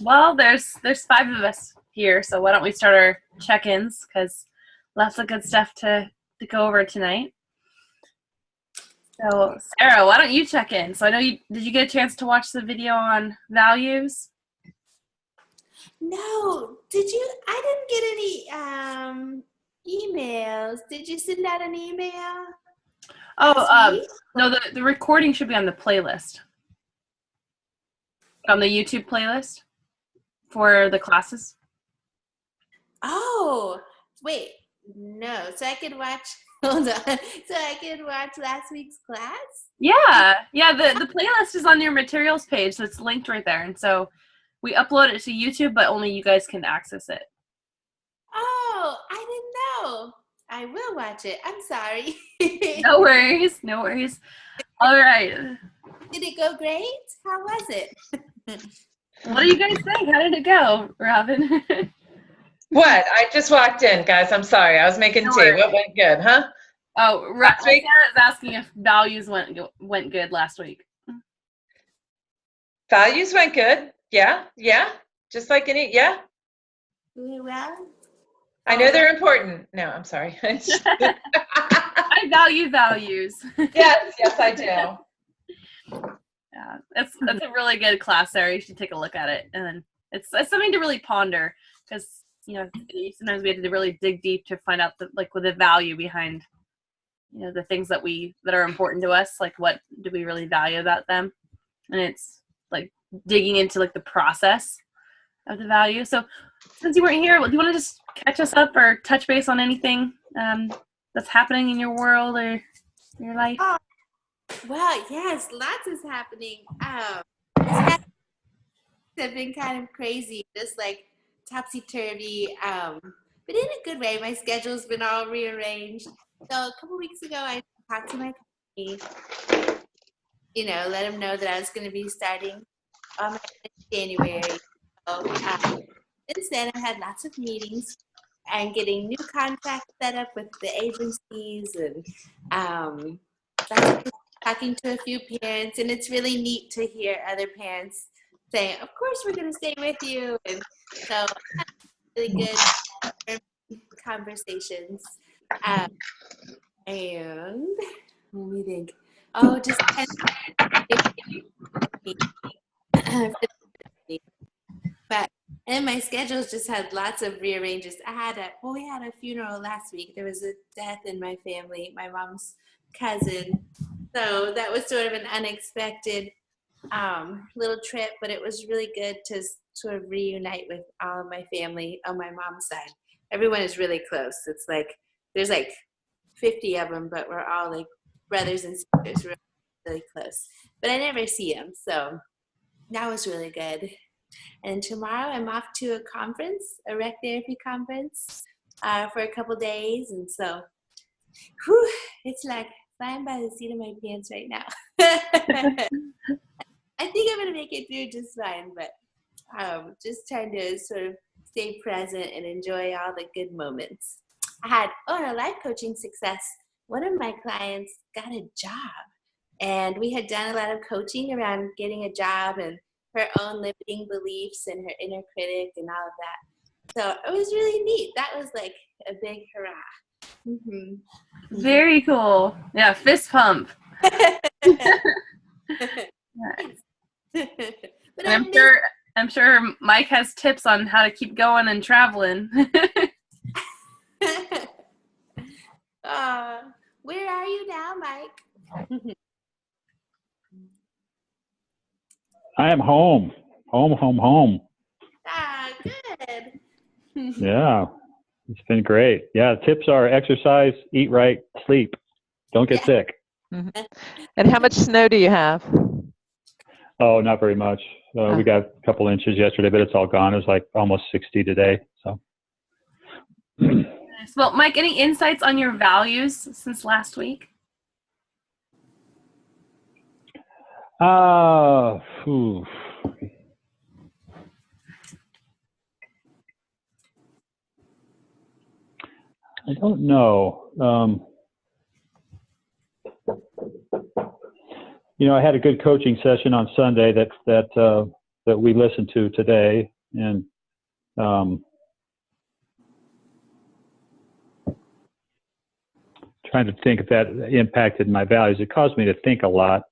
Well, there's five of us here, so why don't we start our check-ins? Because lots of good stuff to go over tonight. So, Sarah, why don't you check in? So I know did you get a chance to watch the video on values? No, did you? I didn't get any emails. Did you send out an email? Oh, no, the recording should be on the playlist. On the YouTube playlist for the classes. Oh, wait, no. So I could watch. Hold on. So I could watch last week's class. Yeah. The playlist is on your materials page, so it's linked right there. And so we upload it to YouTube, but only you guys can access it. Oh, I didn't know. I will watch it. I'm sorry. No worries. All right. Did it go great? How was it? What do you guys think? How did it go, Robin? What? I just walked in, guys. I'm sorry. I was making tea. What went good, huh? Oh, last week? Sarah's asking if values went good last week. Values went good. Yeah. Just like any, yeah. Well, Oh. I know they're important. No, I'm sorry. I value values. Yes, I do. Yeah, it's a really good class, Sarah. You should take a look at it, and it's something to really ponder because sometimes we have to really dig deep to find out with the value behind the things that are important to us. Like, what do we really value about them? And it's like digging into like the process of the value. So since you weren't here, do you want to just catch us up or touch base on anything that's happening in your world or your life? Oh, well, yes, lots is happening. This have been kind of crazy, just like topsy-turvy, but in a good way. My schedule's been all rearranged. So a couple weeks ago, I talked to my company, let them know that I was going to be starting in January. So since then, I've had lots of meetings and getting new contracts set up with the agencies and talking to a few parents. And it's really neat to hear other parents saying, of course, we're going to stay with you. And so really good conversations. And let me think. Oh, just but and my schedules just had lots of rearranges. We had a funeral last week. There was a death in my family, my mom's cousin. So that was sort of an unexpected little trip, but it was really good to sort of reunite with all of my family on my mom's side. Everyone is really close. It's like there's like 50 of them, but we're all like brothers and sisters. We're really close. But I never see them, so that was really good. And tomorrow I'm off to a conference, a rec therapy conference, for a couple days, and so it's like flying by the seat of my pants right now. I think I'm going to make it through just fine, but just trying to sort of stay present and enjoy all the good moments. I had a life coaching success. One of my clients got a job, and we had done a lot of coaching around getting a job and her own limiting beliefs and her inner critic and all of that. So it was really neat. That was like a big hurrah. Mm-hmm. Very cool. Yeah, fist pump. But I'm sure Mike has tips on how to keep going and traveling. Where are you now, Mike? I am home. Home. Good. Yeah, it's been great. Yeah, tips are exercise, eat right, sleep. Don't get sick. Mm-hmm. And how much snow do you have? Oh, not very much. We got a couple inches yesterday, but it's all gone. It was like almost 60 today. So. Well, Mike, any insights on your values since last week? I don't know. I had a good coaching session on Sunday that that we listened to today, and trying to think if that impacted my values. It caused me to think a lot.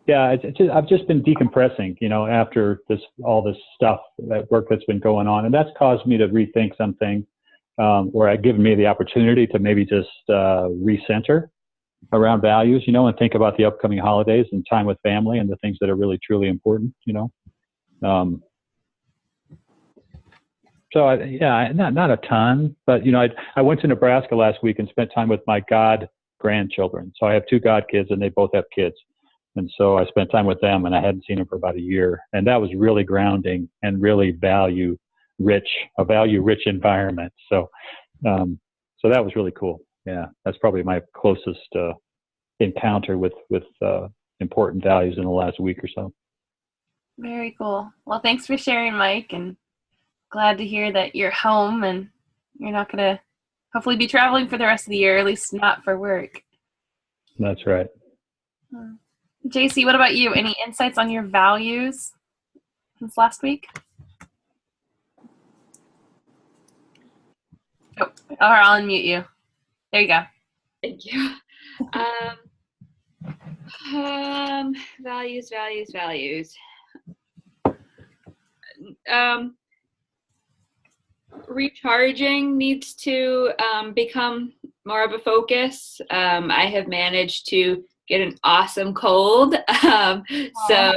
Yeah, I've just been decompressing, after all this stuff, that work that's been going on, and that's caused me to rethink something, or given me the opportunity to maybe just recenter around values, and think about the upcoming holidays and time with family and the things that are really truly important, So not a ton, but I went to Nebraska last week and spent time with my grandchildren. So I have 2 godkids, and they both have kids, and so I spent time with them, and I hadn't seen them for about a year, and that was really grounding and really value rich environment. So so that was really cool. Yeah, that's probably my closest encounter with important values in the last week or so. Very cool. Well, thanks for sharing, Mike, and glad to hear that you're home and you're not going to hopefully be traveling for the rest of the year, at least not for work. That's right. JC, what about you? Any insights on your values since last week? Oh, I'll unmute you. There you go. Thank you. Values. Recharging needs to become more of a focus. I have managed to get an awesome cold. So,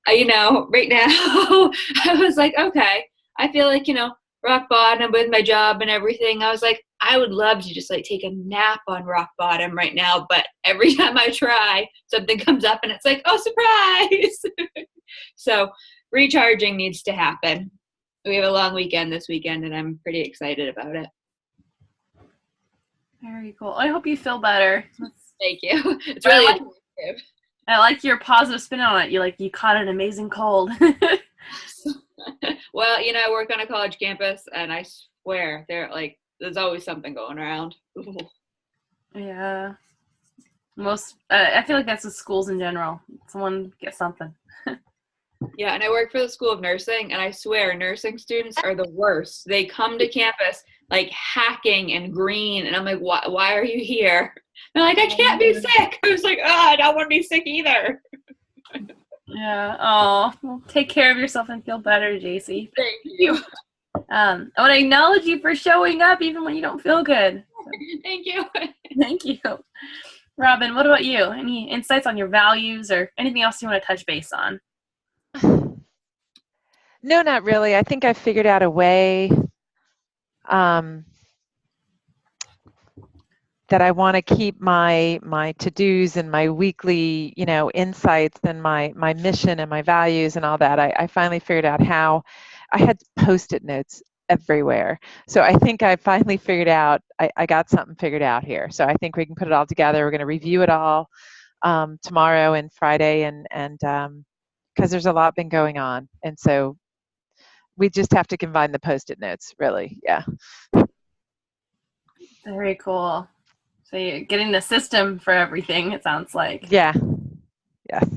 right now, I was like, okay, I feel like, rock bottom with my job and everything. I was like, I would love to just take a nap on rock bottom right now. But every time I try, something comes up and it's like, oh, surprise. So recharging needs to happen. We have a long weekend this weekend, and I'm pretty excited about it. Very cool. I hope you feel better. Thank you. It's really attractive. I like your positive spin on it. You caught an amazing cold. Well, I work on a college campus, and I swear there's always something going around. Yeah. I feel like that's with schools in general. Someone gets something. Yeah, and I work for the School of Nursing, and I swear nursing students are the worst. They come to campus hacking and green, and I'm like, why are you here? They're like, I can't be sick. I was like, I don't want to be sick either. Yeah. Oh, well, take care of yourself and feel better, JC. Thank you. I want to acknowledge you for showing up even when you don't feel good. Thank you. Thank you. Robin, what about you? Any insights on your values or anything else you want to touch base on? No, not really. I think I figured out a way that I want to keep my to-dos and my weekly, insights and my mission and my values and all that. I finally figured out how. I had Post-it notes everywhere. So I think I finally figured out, I got something figured out here. So I think we can put it all together. We're going to review it all tomorrow and Friday, and because there's a lot been going on. And so we just have to combine the Post-it notes, really. Yeah. Very cool. So you're getting the system for everything, it sounds like. Yeah. Yes.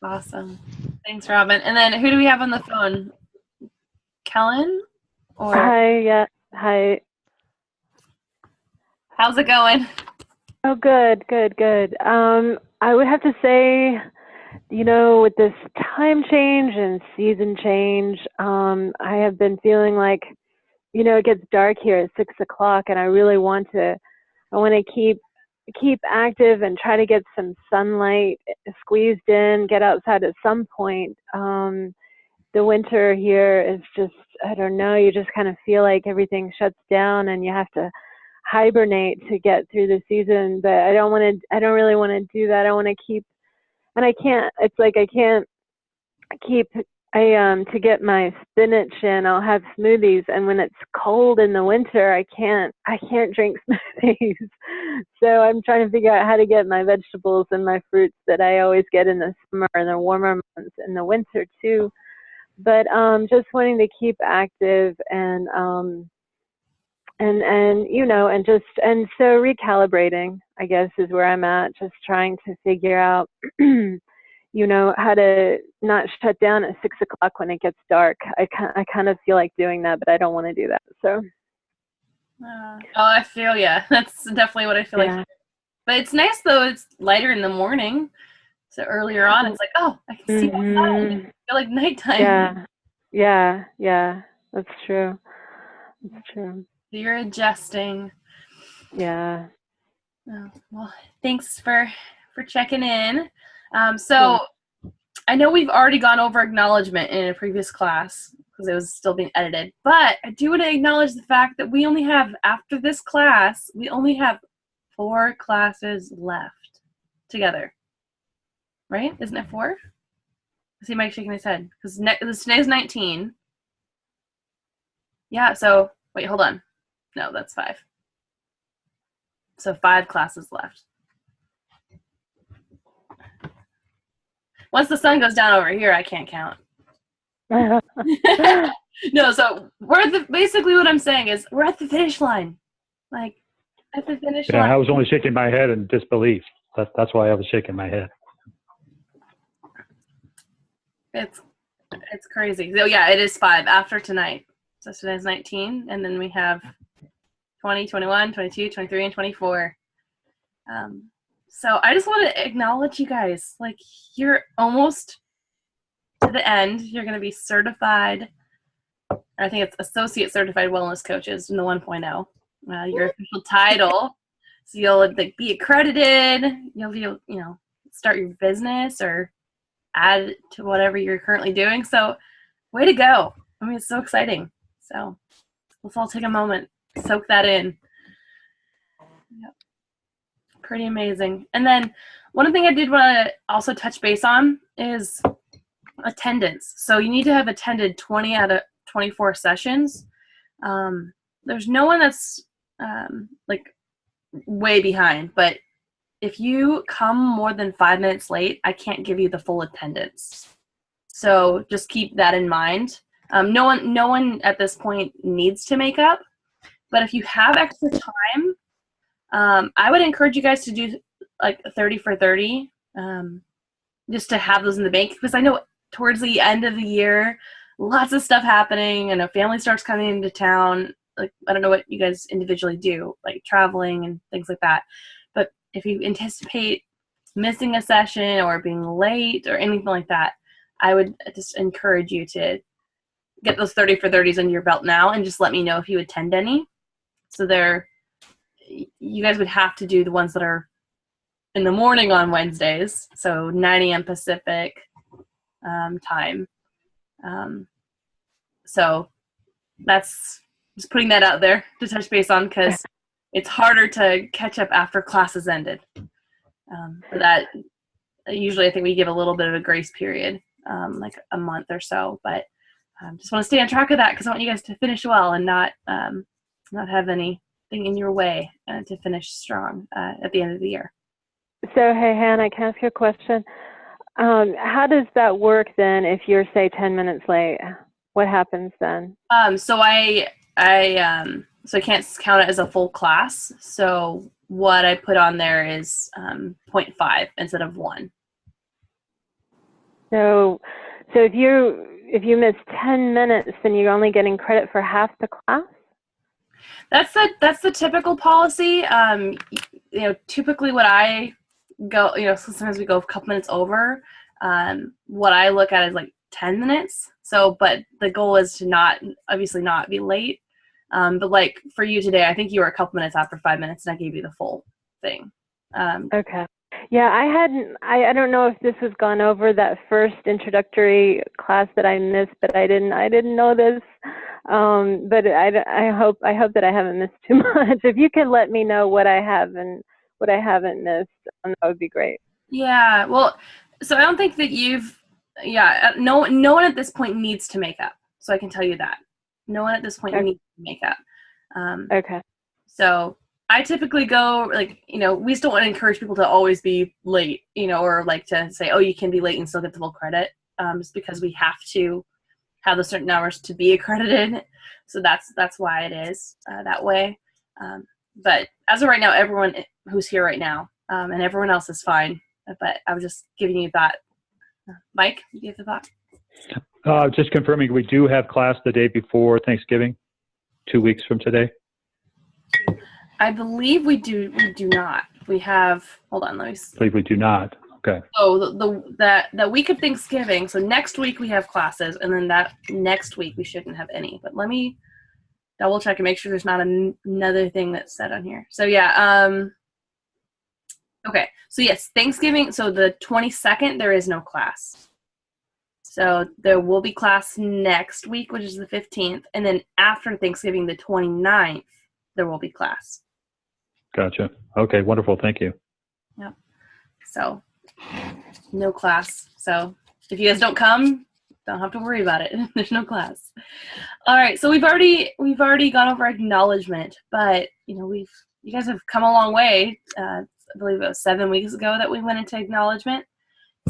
Awesome. Thanks, Robin. And then who do we have on the phone? Kellen? Or Hi, yeah. Hi. How's it going? Oh, good. I would have to say, with this time change and season change, I have been feeling like, it gets dark here at 6 o'clock, and I really want to keep active and try to get some sunlight squeezed in, get outside at some point. The winter here is just, I don't know, you just kind of feel like everything shuts down and you have to hibernate to get through the season. But I don't really want to do that. I want to keep, and I can't, it's like I can't keep, to get my spinach in, I'll have smoothies, and when it's cold in the winter, I can't drink smoothies. So I'm trying to figure out how to get my vegetables and my fruits that I always get in the summer and the warmer months in the winter too. But just wanting to keep active and and you know, and so recalibrating, I guess, is where I'm at, just trying to figure out you know, how to not shut down at 6 o'clock when it gets dark. I kind of feel like doing that, but I don't want to do that. So I feel that's definitely what I feel like. But it's nice though, it's lighter in the morning, so earlier on it's like, oh, I can see outside. I feel like nighttime. Yeah, that's true. You're adjusting. Yeah. Oh, well, thanks for checking in. So I know we've already gone over acknowledgement in a previous class because it was still being edited, but I do want to acknowledge the fact that we only have, after this class, we only have 4 classes left together. Right? Isn't it 4? I see Mike shaking his head because today's 19. Yeah, so wait, hold on. No, that's 5. So 5 classes left. Once the sun goes down over here, I can't count. No, so basically what I'm saying is we're at the finish line. Like, at the finish line. Yeah, I was only shaking my head in disbelief. That's why I was shaking my head. It's crazy. So yeah, it is 5 after tonight. So today's 19, and then we have 20, 21, 22, 23, and 24. So I just want to acknowledge you guys. Like, you're almost to the end. You're going to be certified. I think it's Associate Certified Wellness Coaches in the 1.0. Your official title. So you'll like be accredited. You'll be, start your business or add to whatever you're currently doing. So way to go. I mean, it's so exciting. So let's all take a moment, soak that in. Yep. Pretty amazing. And then one thing I did want to also touch base on is attendance. So you need to have attended 20 out of 24 sessions. There's no one that's like way behind, but if you come more than 5 minutes late, I can't give you the full attendance. So just keep that in mind. No one at this point needs to make up, but if you have extra time, I would encourage you guys to do like 30 for 30, just to have those in the bank, because I know towards the end of the year, lots of stuff happening and a family starts coming into town. Like, I don't know what you guys individually do, like traveling and things like that. But if you anticipate missing a session or being late or anything like that, I would just encourage you to get those 30 for 30s under your belt now and just let me know if you attend any. So you guys would have to do the ones that are in the morning on Wednesdays, so 9 a.m. Pacific time. So that's just putting that out there to touch base on, because it's harder to catch up after classes ended. But that usually I think we give a little bit of a grace period, like a month or so. But just want to stay on track of that because I want you guys to finish well and not have anything in your way to finish strong at the end of the year. So, hey, Hannah, can I ask you a question? How does that work then if you're, say, 10 minutes late? What happens then? So I can't count it as a full class. So what I put on there is 0.5 instead of 1. So if you miss 10 minutes, then you're only getting credit for half the class? That's the typical policy. Typically what I go, sometimes we go a couple minutes over. What I look at is like 10 minutes. So, but the goal is to obviously not be late. But like for you today, I think you were a couple minutes after 5 minutes and I gave you the full thing. Okay. Yeah, I don't know if this was gone over that first introductory class that I missed, but I didn't know this. But I hope that I haven't missed too much. If you could let me know what I have and what I haven't missed, that would be great. Yeah. Well, so I don't think that no one at this point needs to make up. So I can tell you that. No one at this point needs to make up. Okay. So I typically go we still want to encourage people to always be late, or like to say, oh, you can be late and still get the full credit. Just because we have to have the certain hours to be accredited. So that's why it is that way. But as of right now, everyone who's here right now and everyone else is fine. But I was just giving you that. Mike, you have the thought? Just confirming, we do have class the day before Thanksgiving, 2 weeks from today. I believe we do not. We have, hold on, let me see. I believe we do not. Okay. Oh, the week of Thanksgiving. So next week we have classes, and then that next week we shouldn't have any. But let me double check and make sure there's not another thing that's said on here. So yeah, okay. So yes, Thanksgiving. So the 22nd there is no class. So there will be class next week, which is the 15th, and then after Thanksgiving, the 29th, there will be class. Gotcha. Okay, wonderful. Thank you. Yep. So no class. So if you guys don't come, don't have to worry about it. There's no class. All right. So we've already gone over acknowledgement, but you guys have come a long way. I believe it was 7 weeks ago that we went into acknowledgement.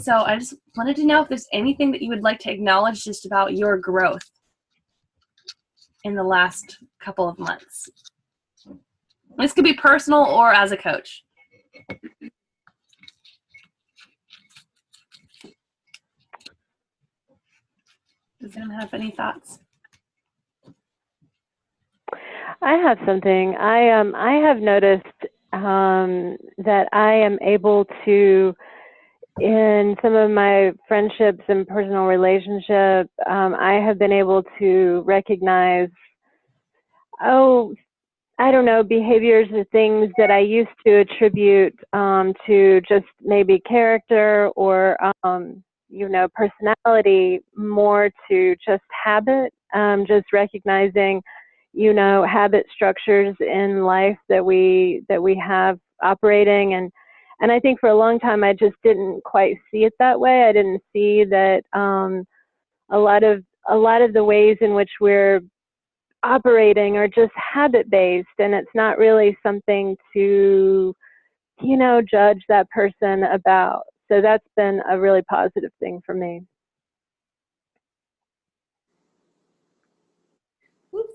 So I just wanted to know if there's anything that you would like to acknowledge just about your growth in the last couple of months. This could be personal or as a coach. Does anyone have any thoughts? I have something. I have noticed that I am able to, in some of my friendships and personal relationships, I have been able to recognize, I don't know, behaviors or things that I used to attribute to just maybe character or, personality, more to just habit, just recognizing, habit structures in life that we have operating. And I think for a long time, I just didn't quite see it that way. I didn't see that a lot of the ways in which we're operating are just habit-based, and it's not really something to, judge that person about. So that's been a really positive thing for me. Oops.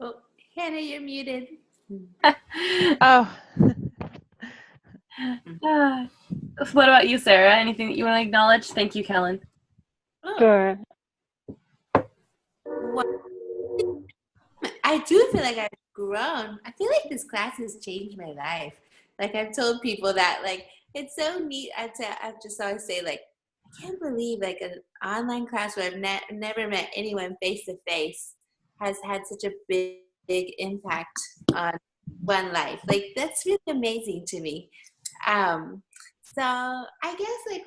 Oh, Hannah, you're muted. Oh, What about you, Sarah? Anything that you want to acknowledge? Thank you, Kellen. Sure. I do feel like I've grown. I feel like this class has changed my life. Like I've told people that, like, it's so neat. I've just always say, like, I can't believe like an online class where I've never met anyone face to face has had such a big impact on one life. Like that's really amazing to me. So I guess like,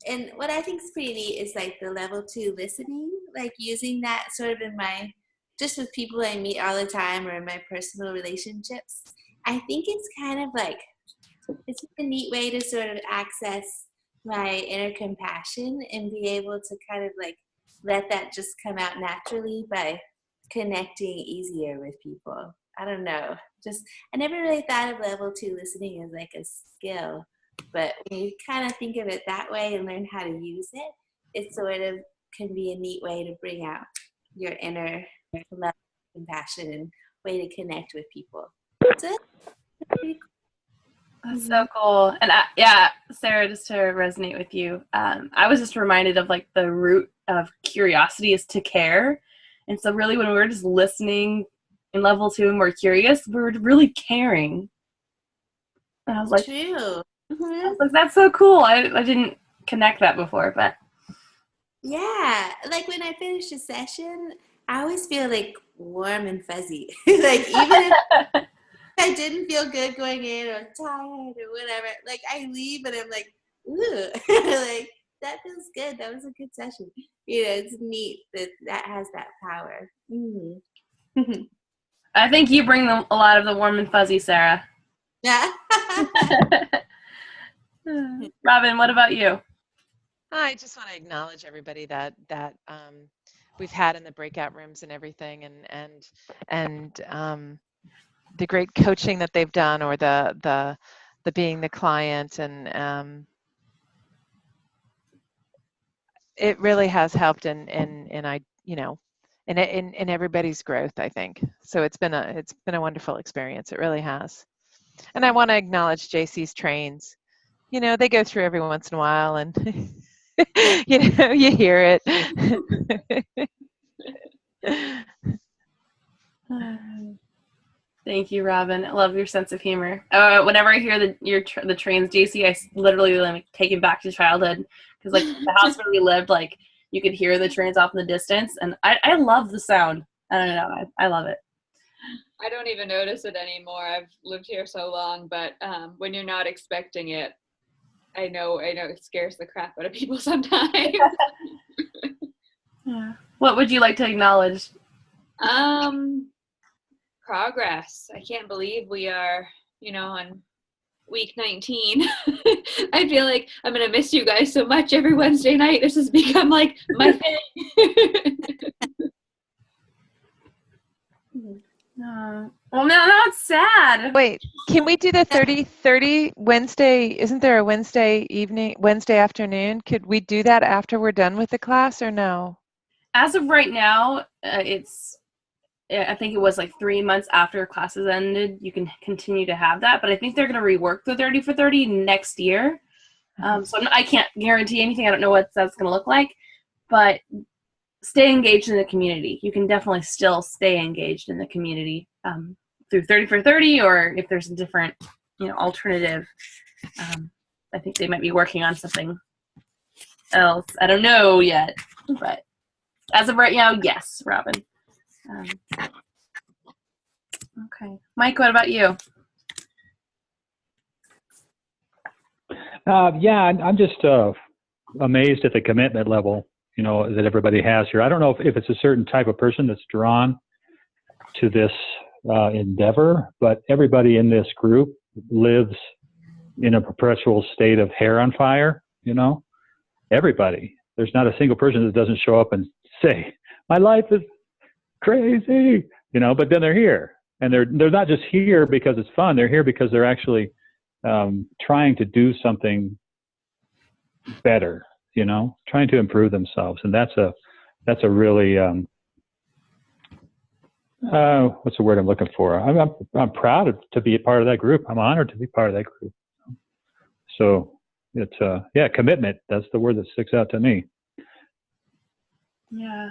and what I think is pretty neat is like the level 2 listening, like using that sort of in my, just with people I meet all the time or in my personal relationships. I think it's kind of like, it's a neat way to sort of access my inner compassion and be able to kind of like let that just come out naturally by connecting easier with people. I don't know. Just, I never really thought of level 2 listening as like a skill, but when you kind of think of it that way and learn how to use it, it sort of can be a neat way to bring out your inner love, compassion, and way to connect with people. So that's pretty cool. That's so cool. And Sarah, just to resonate with you, I was just reminded of like the root of curiosity is to care. And so really when we're just listening in level 2 and we're curious, we're really caring. And I was like, True. That's so cool. I didn't connect that before, but. Yeah, like when I finish a session, I always feel like warm and fuzzy. Like even if I didn't feel good going in or tired or whatever, like I leave and I'm like, ooh, like that feels good. That was a good session. It's neat that has that power. Mm-hmm. I think you bring a lot of the warm and fuzzy, Sarah. Yeah. Robin, what about you? I just want to acknowledge everybody that we've had in the breakout rooms and everything, and the great coaching that they've done, or the being the client, and it really has helped in I, in everybody's growth, I think. So it's been a wonderful experience. It really has. And I want to acknowledge JC's trains. They go through every once in a while, and you hear it. Thank you, Robin. I love your sense of humor. Whenever I hear the trains, JC, I literally like taken back to childhood, because like the house where we lived, like you could hear the trains off in the distance, and I love the sound. I don't know, I love it. I don't even notice it anymore. I've lived here so long, but when you're not expecting it, I know it scares the crap out of people sometimes. Yeah. What would you like to acknowledge? Progress. I can't believe we are, on week 19. I feel like I'm going to miss you guys so much every Wednesday night. This has become like my thing. Well, no, it's sad. Wait, can we do the 30 Wednesday? Isn't there a Wednesday afternoon? Could we do that after we're done with the class, or no? As of right now, I think it was like 3 months after classes ended, you can continue to have that. But I think they're going to rework the 30 for 30 next year. So I can't guarantee anything. I don't know what that's going to look like. But stay engaged in the community. You can definitely still stay engaged in the community through 30 for 30, or if there's a different, alternative. I think they might be working on something else. I don't know yet, but as of right now, yes, Robin. Okay. Mike, what about you? Yeah, I'm just amazed at the commitment level, that everybody has here. I don't know if it's a certain type of person that's drawn to this endeavor, but everybody in this group lives in a perpetual state of hair on fire, Everybody. There's not a single person that doesn't show up and say, my life is crazy, but then they're here. And they're not just here because it's fun. They're here because they're actually trying to do something better, trying to improve themselves. And that's a really, what's the word I'm looking for? I'm proud to be a part of that group. I'm honored to be part of that group. So it's, commitment. That's the word that sticks out to me. Yeah.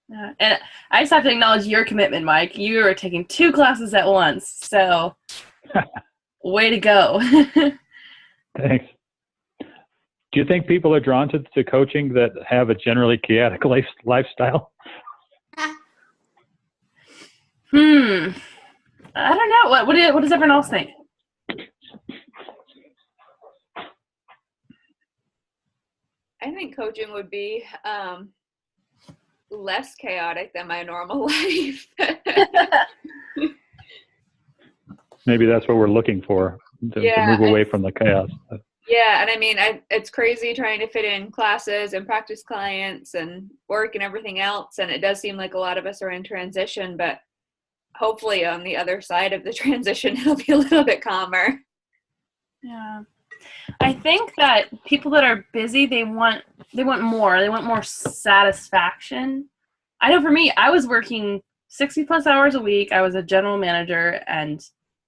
Yeah. And I just have to acknowledge your commitment, Mike. You are taking 2 classes at once. So way to go. Thanks. Do you think people are drawn to coaching that have a generally chaotic lifestyle? I don't know. What does everyone else think? I think coaching would be less chaotic than my normal life. Maybe that's what we're looking for, to move away from the chaos. Yeah, and I mean, it's crazy trying to fit in classes and practice clients and work and everything else, and it does seem like a lot of us are in transition, but hopefully on the other side of the transition, it'll be a little bit calmer. Yeah. I think that people that are busy, they want more. They want more satisfaction. I know for me, I was working 60 plus hours a week. I was a general manager, and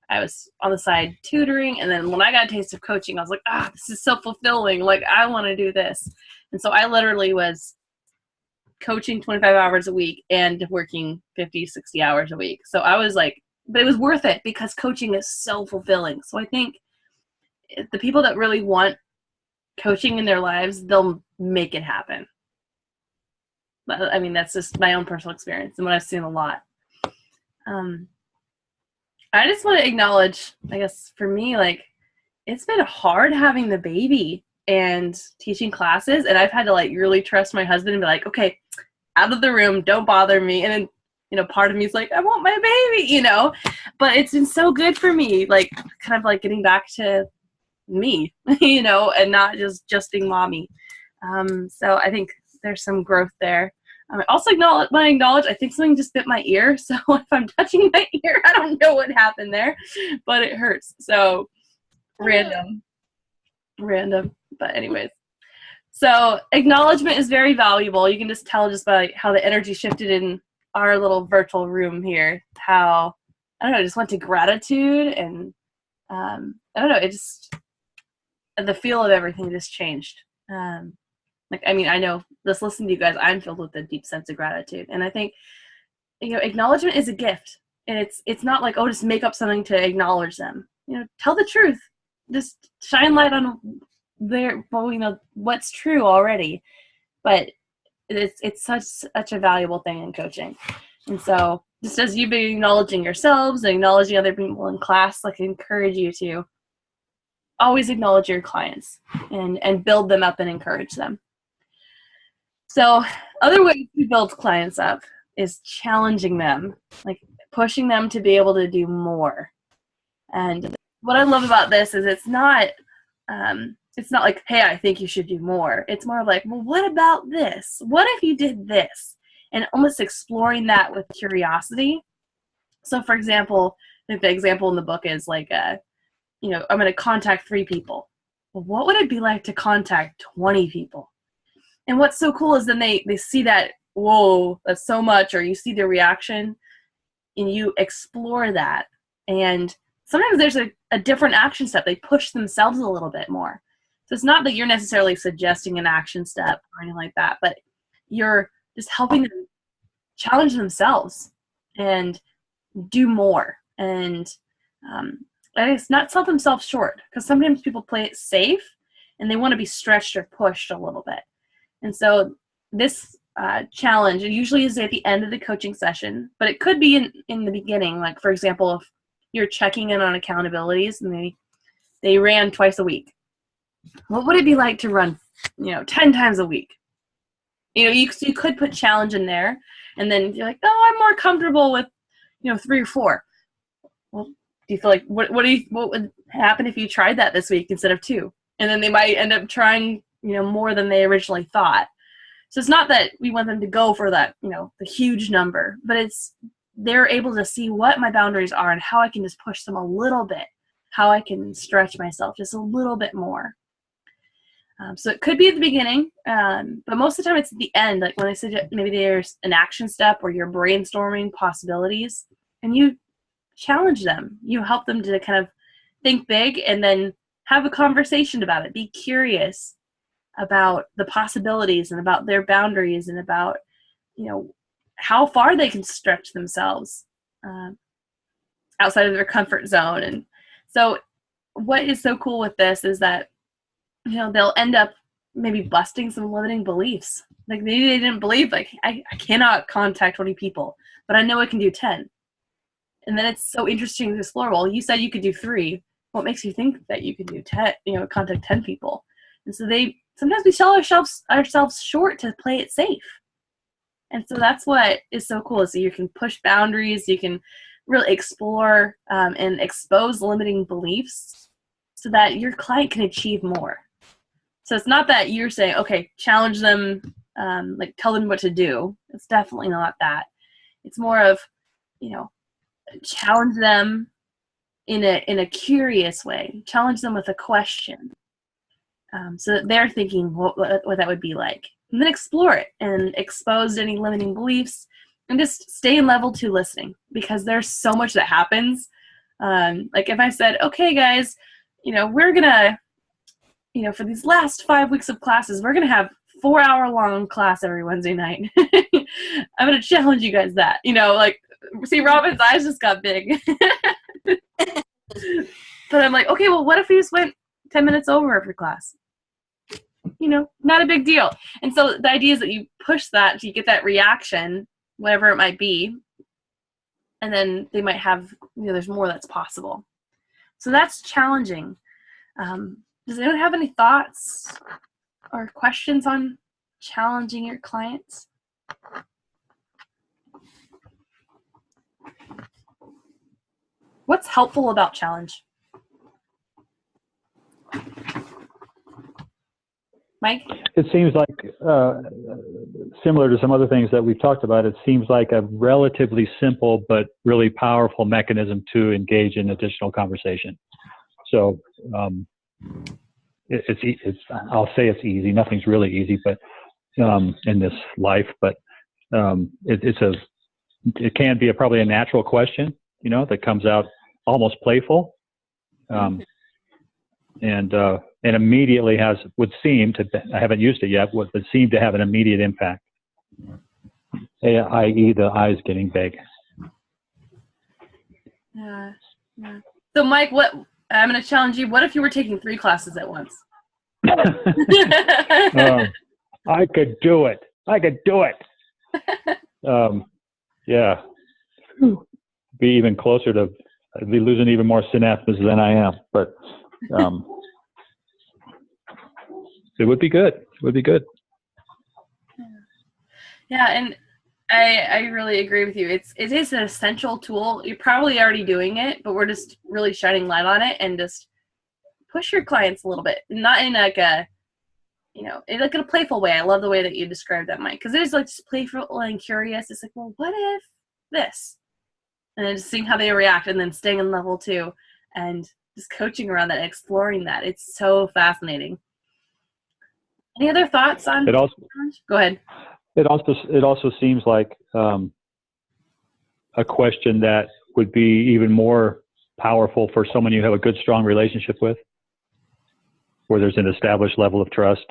I was on the side tutoring. And then when I got a taste of coaching, I was like, this is so fulfilling. Like, I want to do this. And so I literally was coaching 25 hours a week and working 50, 60 hours a week. So I was like, but it was worth it because coaching is so fulfilling. So I think the people that really want coaching in their lives, they'll make it happen. I mean, that's just my own personal experience and what I've seen a lot. I just want to acknowledge, I guess for me, like, it's been hard having the baby and teaching classes, and I've had to like really trust my husband and be like, okay, out of the room, don't bother me. And then, part of me is like, I want my baby, but it's been so good for me, like kind of like getting back to me, and not just being mommy. So I think there's some growth there. I also acknowledge I think something just bit my ear. So if I'm touching my ear, I don't know what happened there, but it hurts. So random. But anyways, So acknowledgement is very valuable. You can just tell just by how the energy shifted in our little virtual room here, how, I don't know, it just went to gratitude, and I don't know, it just, the feel of everything just changed. I know, just listening to you guys, I'm filled with a deep sense of gratitude. And I think, acknowledgement is a gift. And it's not like, oh, just make up something to acknowledge them. Tell the truth. Just shine light on what's true already. But it's such a valuable thing in coaching. And so just as you've been acknowledging yourselves and acknowledging other people in class, I encourage you to always acknowledge your clients and build them up and encourage them. So other ways to build clients up is challenging them, pushing them to be able to do more. And what I love about this is it's not like, hey, I think you should do more. It's more like, well, what about this? What if you did this? And almost exploring that with curiosity. So for example, the example in the book is I'm going to contact 3 people. Well, what would it be like to contact 20 people? And what's so cool is then they see that, whoa, that's so much, or you see their reaction and you explore that. And sometimes there's a different action step. They push themselves a little bit more. So it's not that you're necessarily suggesting an action step or anything like that, but you're just helping them challenge themselves and do more. And it's not sell themselves short, because sometimes people play it safe and they want to be stretched or pushed a little bit. And so this challenge, it usually is at the end of the coaching session, but it could be in the beginning. Like, for example, if you're checking in on accountabilities and they ran twice a week, what would it be like to run 10 times a week? You could put challenge in there, and then you're like, oh, I'm more comfortable with 3 or 4. Well, do you feel like what would happen if you tried that this week instead of 2? And then they might end up trying more than they originally thought. So it's not that we want them to go for that the huge number, but they're able to see what my boundaries are and how I can just push them a little bit, how I can stretch myself just a little bit more. So it could be at the beginning, but most of the time it's at the end, like when I suggest maybe there's an action step where you're brainstorming possibilities and you challenge them. You help them to kind of think big and then have a conversation about it. Be curious about the possibilities and about their boundaries and about, how far they can stretch themselves outside of their comfort zone. And so what is so cool with this is that they'll end up maybe busting some limiting beliefs. Like maybe they didn't believe, I cannot contact 20 people, but I know I can do 10. And then it's so interesting to explore. Well, you said you could do 3. What makes you think that you could do 10, contact 10 people? And so sometimes we sell ourselves short to play it safe. And so that's what is so cool, is that you can push boundaries, you can really explore and expose limiting beliefs so that your client can achieve more. So it's not that you're saying, okay, challenge them, tell them what to do. It's definitely not that. It's more of, challenge them in a curious way. Challenge them with a question, so that they're thinking what that would be like. And then explore it and expose any limiting beliefs and just stay in level 2 listening, because there's so much that happens. Like if I said, okay, guys, we're going to, for these last 5 weeks of classes, we're going to have 4-hour-long class every Wednesday night. I'm going to challenge you guys that, see, Robin's eyes just got big. But I'm like, okay, well, what if we just went 10 minutes over every class? Not a big deal. And so the idea is that you push that, you get that reaction, whatever it might be, and then they might have, there's more that's possible. So that's challenging. Does anyone have any thoughts or questions on challenging your clients? What's helpful about challenge? Mike? It seems like, similar to some other things that we've talked about, it seems like a relatively simple but really powerful mechanism to engage in additional conversation. So I'll say it's easy. Nothing's really easy, but in this life, but it can be probably a natural question, that comes out almost playful, and immediately would seem to. I haven't used it yet. Would seem to have an immediate impact, i.e., the eyes getting big. Yeah. So, Mike, I'm going to challenge you. What if you were taking 3 classes at once? I could do it. Yeah. Be even closer to. I'd be losing even more synapses than I am, but it would be good. Yeah, and I really agree with you. It is an essential tool. You're probably already doing it, but we're just really shining light on it and just push your clients a little bit, not in like a, in like a playful way. I love the way that you described that, Mike, because it is like just playful and curious. It's like, well, what if this? And then just seeing how they react, and then staying on level 2 and just coaching around that, exploring that. It's so fascinating. Any other thoughts on it? Also, go ahead. It also seems like a question that would be even more powerful for someone you have a good, strong relationship with, where there's an established level of trust.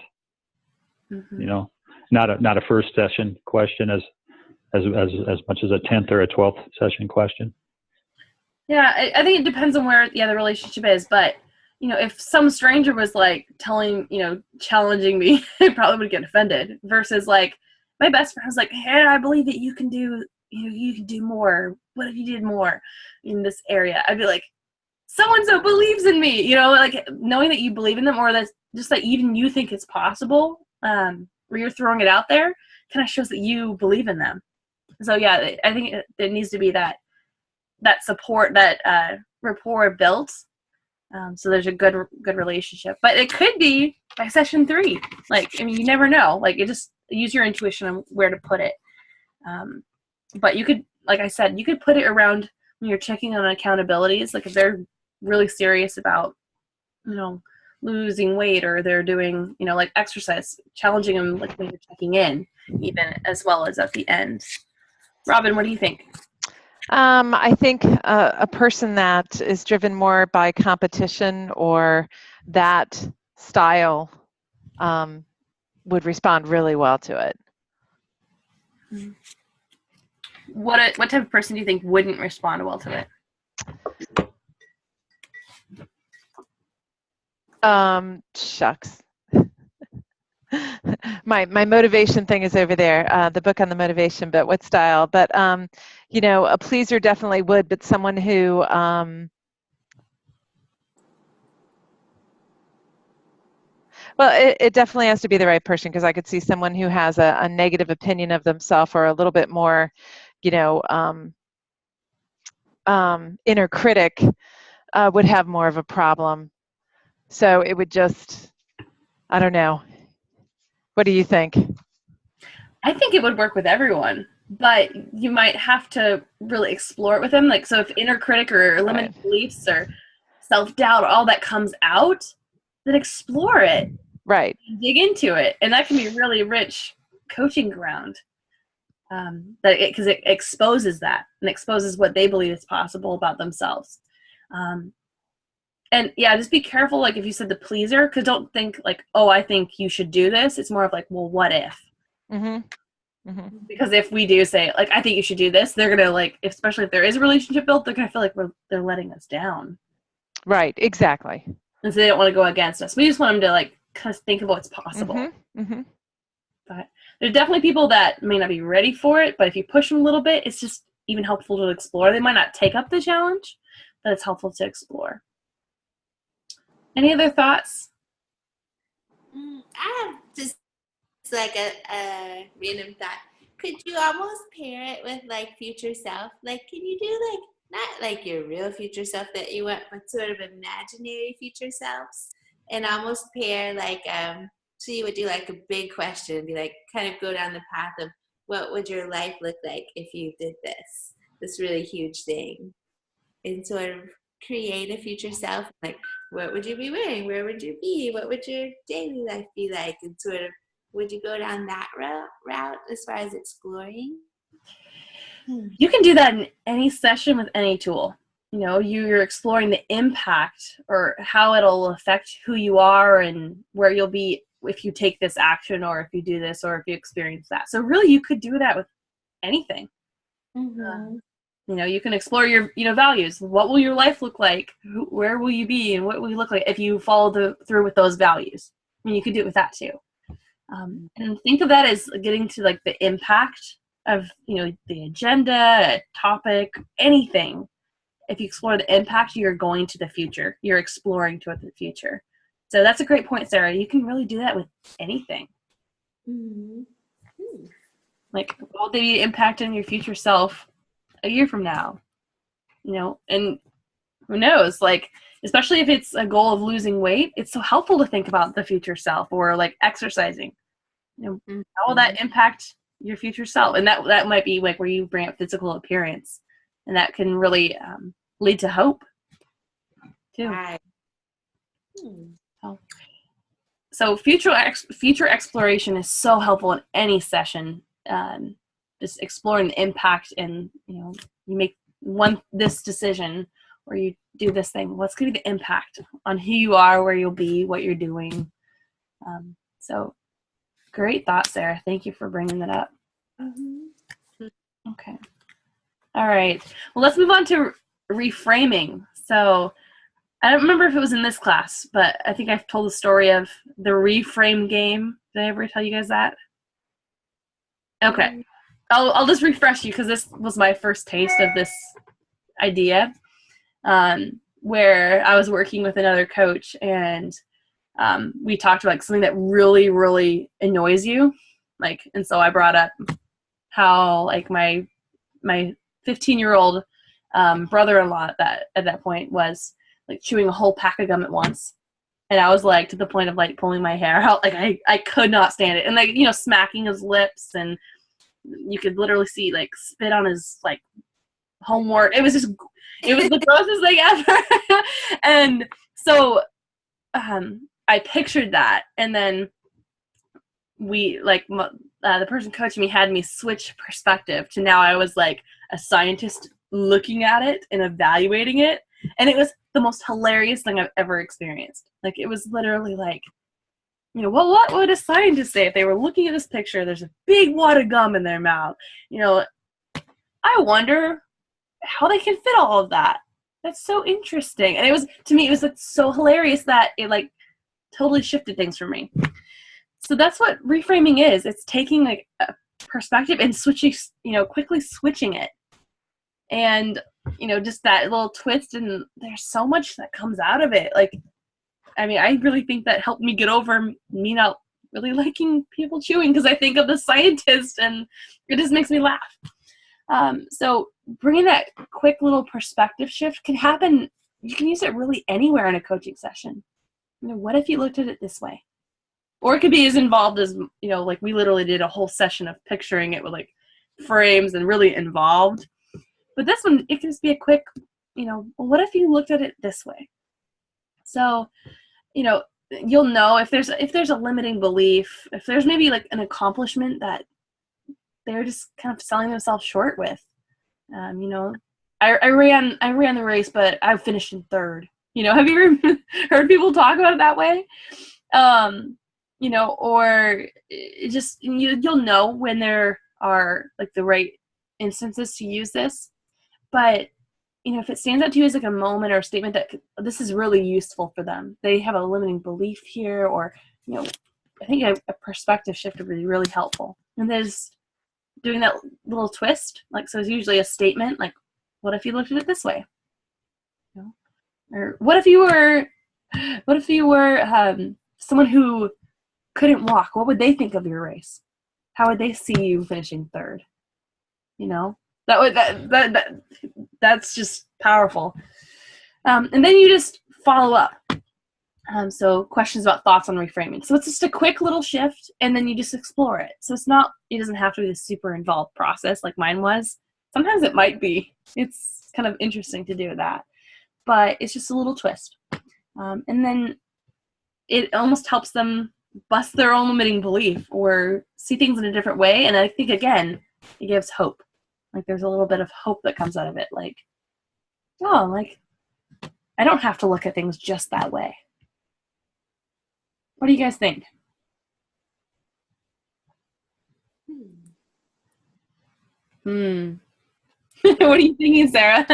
Mm-hmm. Not a first session question as much as a 10th or a 12th session question. Yeah, I think it depends on where the relationship is, but if some stranger was like challenging me, I probably would get offended. Versus like my best friend was like, "Hey, I believe that you can do, you can do more. What if you did more in this area?" I'd be like, "So-and-so believes in me," like knowing that you believe in them, or that just that even you think it's possible, where you're throwing it out there, kind of shows that you believe in them. So yeah, I think there needs to be that support, that rapport built. So there's a good relationship, but it could be by session 3. Like, you never know. Like, you just use your intuition on where to put it. But you could, like I said, you could put it around when you're checking on accountabilities. Like if they're really serious about, losing weight, or they're doing, like exercise, challenging them like when you're checking in, even as well as at the end. Robin, what do you think? I think a person that is driven more by competition or that style would respond really well to it. What type of person do you think wouldn't respond well to it? Shucks. My motivation thing is over there, the book on the motivation, but what style? But, a pleaser definitely would, but someone who, well, it definitely has to be the right person, because I could see someone who has a negative opinion of themselves, or a little bit more, inner critic, would have more of a problem. So it would just, I don't know. What do you think? I think it would work with everyone, but you might have to really explore it with them. Like, so if inner critic or limiting beliefs or self-doubt, all that comes out, then explore it. Right. Dig into it. And that can be really rich coaching ground. Because it exposes that, and exposes what they believe is possible about themselves. And yeah, just be careful, like if you said the pleaser, because don't think like, oh, I think you should do this. It's more of like, well, what if? Mm-hmm. Mm-hmm. Because if we do say, like, I think you should do this, they're going to, like, especially if there is a relationship built, they're going to feel like they're letting us down. Right, exactly. And so they don't want to go against us. We just want them to, like, kind of think of what's possible. Mm-hmm. Mm-hmm. But there's definitely people that may not be ready for it, but if you push them a little bit, it's just even helpful to explore. They might not take up the challenge, but it's helpful to explore. Any other thoughts? I have just like a random thought. Could you almost pair it with like future self? Like, can you do like, not like your real future self that you want, but sort of imaginary future selves, and almost pair like, so you would do like a big question and be like, kind of go down the path of what would your life look like if you did this really huge thing, and sort of create a future self, like what would you be wearing? Where would you be? What would your daily life be like? And sort of, would you go down that route as far as exploring? You can do that in any session with any tool. You know, you're exploring the impact or how it'll affect who you are and where you'll be if you take this action or if you do this or if you experience that. So really you could do that with anything. Mm-hmm. You know, you can explore your, values. What will your life look like? Where will you be? And what will you look like if you follow through with those values? I mean, you could do it with that too. And think of that as getting to like the impact of, the agenda, a topic, anything. If you explore the impact, you're going to the future. You're exploring toward the future. So that's a great point, Sarah. You can really do that with anything. Mm-hmm. Like, what will they be impacting your future self a year from now? And who knows? Like, especially if it's a goal of losing weight, it's so helpful to think about the future self or like exercising. How will that impact your future self? And that might be like where you bring up physical appearance, and that can really lead to hope too. Right. So future exploration is so helpful in any session. Just exploring the impact, and you make this decision, or you do this thing. What's going to be the impact on who you are, where you'll be, what you're doing? So great thought, Sarah. Thank you for bringing that up. Mm-hmm. Okay. All right. Well, let's move on to reframing. So I don't remember if it was in this class, but I think I've told the story of the Reframe game. Did I ever tell you guys that? Okay. I'll just refresh you because this was my first taste of this idea, where I was working with another coach, and we talked about something that really, really annoys you. And so I brought up how my 15-year-old brother-in-law at that point was like chewing a whole pack of gum at once. And I was like to the point of like pulling my hair out. Like I could not stand it. And like, smacking his lips, and you could literally see like spit on his like homework. It was the grossest thing ever. And so I pictured that. And then we the person coaching me had me switch perspective to now I was like a scientist looking at it and evaluating it. And it was the most hilarious thing I've ever experienced. Like, it was literally like, what would a scientist say if they were looking at this picture? There's a big wad of gum in their mouth. I wonder how they can fit all of that. That's so interesting. And it was like so hilarious that it like totally shifted things for me. So that's what reframing is. It's taking like a perspective and switching, quickly switching it. And, just that little twist, and there's so much that comes out of it. Like, I mean, I really think that helped me get over me not really liking people chewing, because I think of the scientist and it just makes me laugh. So bringing that quick little perspective shift can happen. You can use it really anywhere in a coaching session. What if you looked at it this way? Or it could be as involved as, like we literally did a whole session of picturing it with like frames and really involved. But this one, it can just be a quick, well, what if you looked at it this way? So, you'll know if there's a limiting belief, if there's maybe like an accomplishment that they're just kind of selling themselves short with. I ran the race, but I finished in third. Have you heard people talk about it that way? Or it just, you'll know when there are like the right instances to use this. But, if it stands out to you as like a moment or a statement that this is really useful for them, they have a limiting belief here, or, I think a perspective shift would be really helpful. And there's doing that little twist, like, so it's usually a statement, like, what if you looked at it this way? Or what if you were someone who couldn't walk? What would they think of your race? How would they see you finishing third? That's just powerful. And then you just follow up. So questions about thoughts on reframing. So it's just a quick little shift, and then you just explore it. So it doesn't have to be a super involved process like mine was. Sometimes it might be. It's kind of interesting to do that. But it's just a little twist. And then it almost helps them bust their own limiting belief or see things in a different way. And I think, again, it gives hope. Like there's a little bit of hope that comes out of it. Like, oh, like I don't have to look at things just that way. What do you guys think? What are you thinking, Sarah?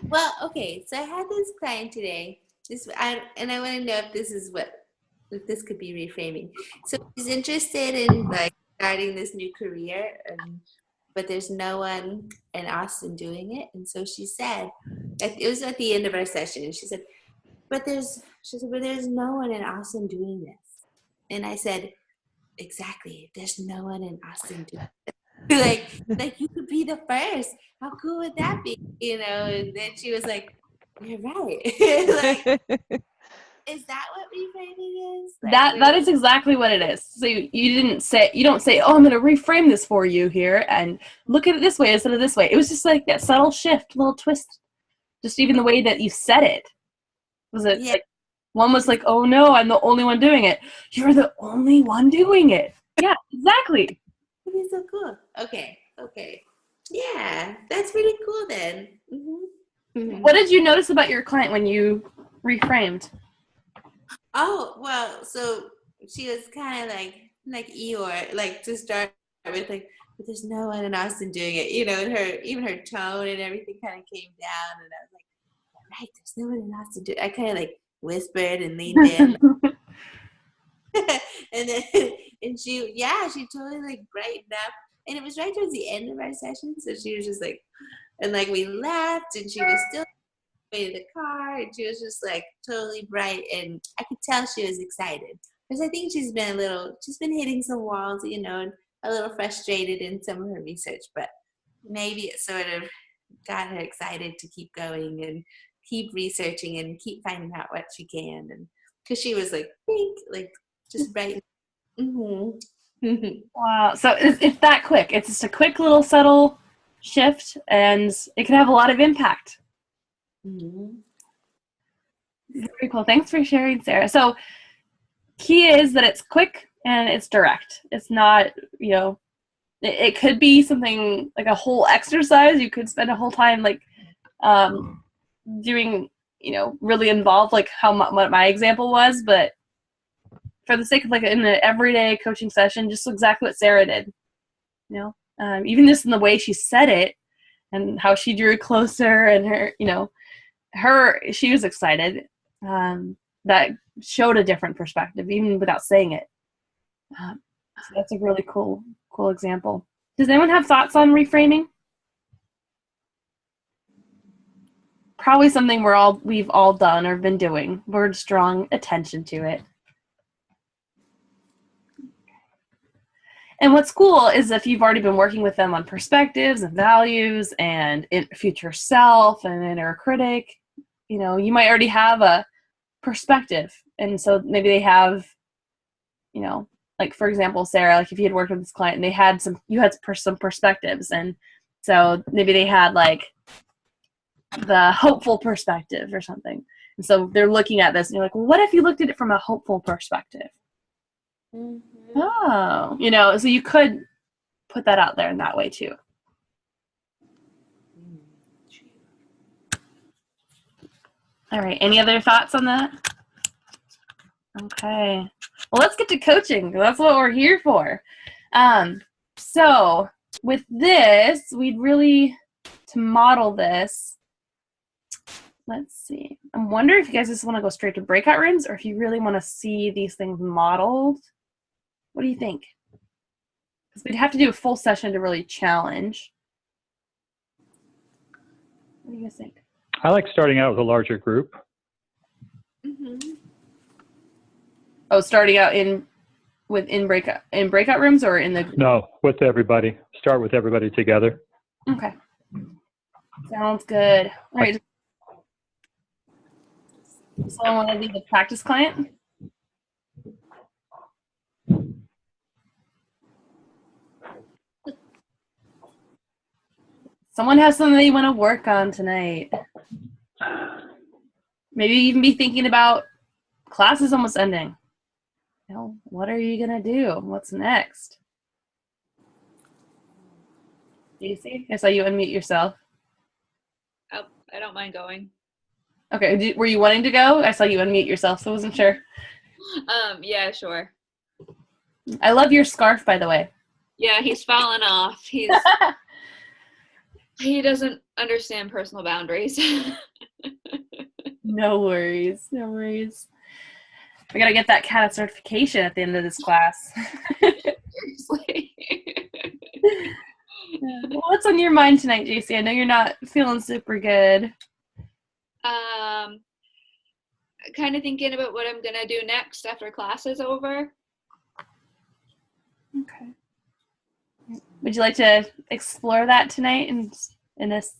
Well, okay, so I had this client today. I want to know if this could be reframing. So she's interested in like starting this new career, but there's no one in Austin doing it. And so she said, it was at the end of our session, and she said, but there's no one in Austin doing this. And I said, exactly, there's no one in Austin doing it. like you could be the first. How cool would that be? And then she was like, you're right. Like, is that what reframing is? Like, that is exactly what it is. So you don't say, oh, I'm going to reframe this for you here and look at it this way instead of this way. It was just like that subtle shift, little twist. Just even the way that you said it. Was it like one was like, oh no, I'm the only one doing it. You're the only one doing it. Yeah, exactly. It'd be so cool. Okay. Yeah, that's really cool then. What did you notice about your client when you reframed? Oh, well, so she was kind of like Eeyore, like to start with, like, but there's no one in Austin doing it, and even her tone and everything kind of came down, and I was like, right, there's no one in Austin doing it. I kind of like whispered and leaned in. and she totally like brightened up, and it was right towards the end of our session, so she was just like, and like we left, and she was still way to the car, and she was just like totally bright, and I could tell she was excited because I think she's been hitting some walls, and a little frustrated in some of her research, but maybe it sort of got her excited to keep going and keep researching and keep finding out what she can, and because she was like pink, like just bright. Wow. So it's that quick. It's just a quick little subtle shift, and it can have a lot of impact. Very cool. Thanks for sharing, Sarah. So key is that it's quick and it's direct. It's not, it could be something like a whole exercise. You could spend a whole time like doing, really involved, like what my example was, but for the sake of like in an everyday coaching session, just exactly what Sarah did, even just in the way she said it and how she drew closer and her, she was excited. That showed a different perspective, even without saying it. So that's a really cool example. Does anyone have thoughts on reframing? Probably something we've all done or been doing. We're just drawing attention to it. And what's cool is if you've already been working with them on perspectives and values and future self and inner critic, you might already have a perspective. And so maybe they have, like for example, Sarah, like if you had worked with this client and you had some perspectives. And so maybe they had like the hopeful perspective or something. And so they're looking at this and you're like, well, what if you looked at it from a hopeful perspective? Oh, so you could put that out there in that way too. All right. Any other thoughts on that? Okay. Well, let's get to coaching. That's what we're here for. So with this, we'd really, to model this, let's see. I'm wondering if you guys just want to go straight to breakout rooms or if you really want to see these things modeled. What do you think? Because we'd have to do a full session to really challenge. What do you guys think? I like starting out with a larger group. Oh, starting out in breakout rooms or in the... No, with everybody. Start with everybody together. Okay. Sounds good. All right. Someone want to be the practice client? Someone has something they want to work on tonight. maybe even be thinking about class is almost ending. You know, what are you gonna do? What's next? Daisy, I saw you unmute yourself. Oh, I don't mind going. Okay, were you wanting to go? I saw you unmute yourself, so I wasn't sure. Yeah, sure. I love your scarf, by the way. Yeah, he's fallen off. He doesn't understand personal boundaries. No worries, no worries. I gotta get that CATA certification at the end of this class. Seriously. Yeah. Well, what's on your mind tonight, JC? I know you're not feeling super good. Kind of thinking about what I'm gonna do next after class is over. Okay. Would you like to explore that tonight in this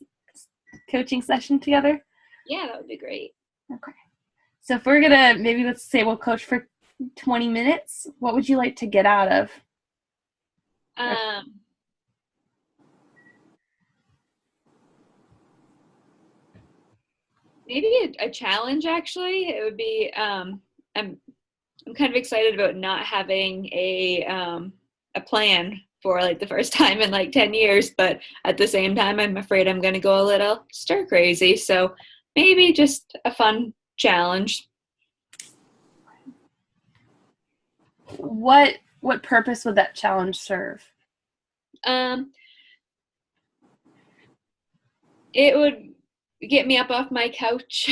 coaching session together? Yeah, that would be great. Okay. So if we're gonna, maybe let's say we'll coach for 20 minutes, what would you like to get out of? Maybe a challenge, actually. It would be, I'm kind of excited about not having a plan for like the first time in like 10 years, but at the same time, I'm afraid I'm going to go a little stir crazy. So maybe just a fun challenge. What purpose would that challenge serve? It would get me up off my couch,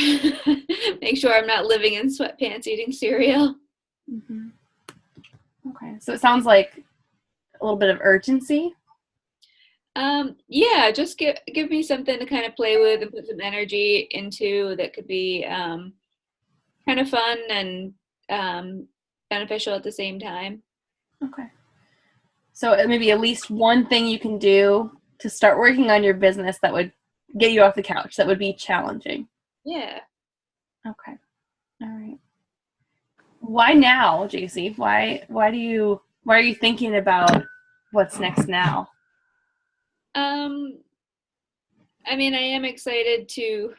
make sure I'm not living in sweatpants eating cereal. Mm-hmm. Okay, so it sounds like a little bit of urgency. Yeah, just give me something to kind of play with and put some energy into that could be kind of fun and beneficial at the same time. Okay. So maybe at least one thing you can do to start working on your business that would get you off the couch, that would be challenging. Yeah. Okay. All right. Why now, JC? Why are you thinking about what's next now? I mean, I am excited to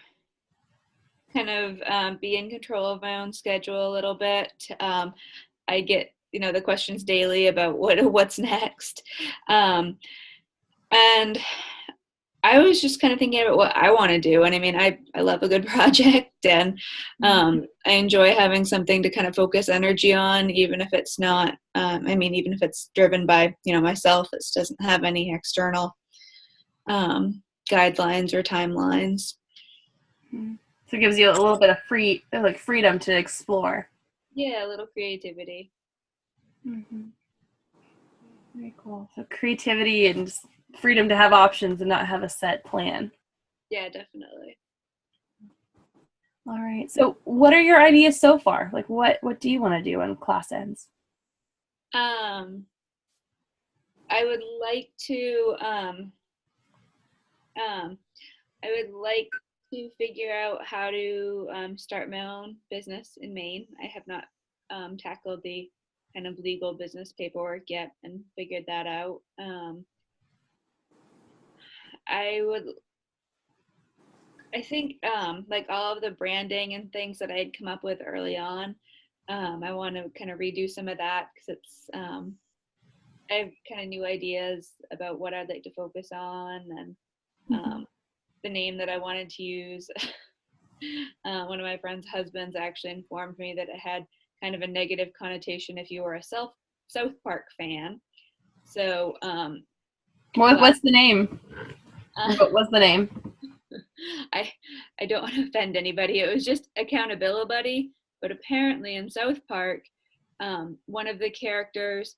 kind of be in control of my own schedule a little bit. I get, the questions daily about what's next. And I was just kind of thinking about what I want to do. And I mean, I love a good project, and I enjoy having something to kind of focus energy on, even if it's not, even if it's driven by, myself, it doesn't have any external guidelines or timelines. So it gives you a little bit of freedom to explore. Yeah, a little creativity. Mm-hmm. Very cool. So creativity and just freedom to have options and not have a set plan. Yeah, definitely. All right. So what are your ideas so far? Like what do you want to do when class ends? I would like to figure out how to start my own business in Maine. I have not tackled the kind of legal business paperwork yet and figured that out. I think like all of the branding and things that I had come up with early on, I want to kind of redo some of that, because it's I have kind of new ideas about what I'd like to focus on, and the name that I wanted to use. One of my friend's husbands actually informed me that it had kind of a negative connotation if you were a South Park fan. So what's the name? What was the name? I don't want to offend anybody. It was just Accountability Buddy, but apparently in South Park, one of the characters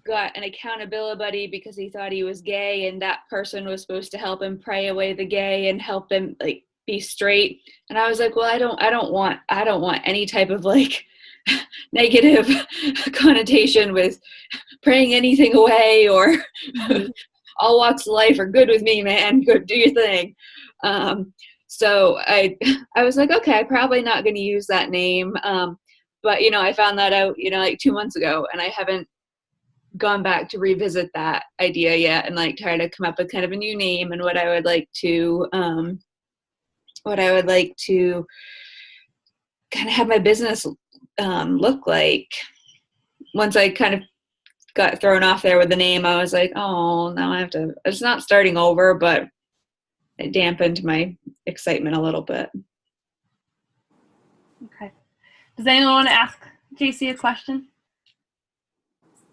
got an accountability buddy because he thought he was gay, and that person was supposed to help him pray away the gay and help him like be straight. And I was like, well, I don't want any type of like negative connotation with praying anything away, or all walks of life are good with me, man. Go do your thing. So I was like, okay, probably not going to use that name. But I found that out, like 2 months ago, and I haven't gone back to revisit that idea yet and like try to come up with kind of a new name and what I would like to what I would like to kind of have my business look like. Once I kind of got thrown off there with the name, I was like, oh, now I have to, it's not starting over, but it dampened my excitement a little bit. Okay. Does anyone want to ask JC a question?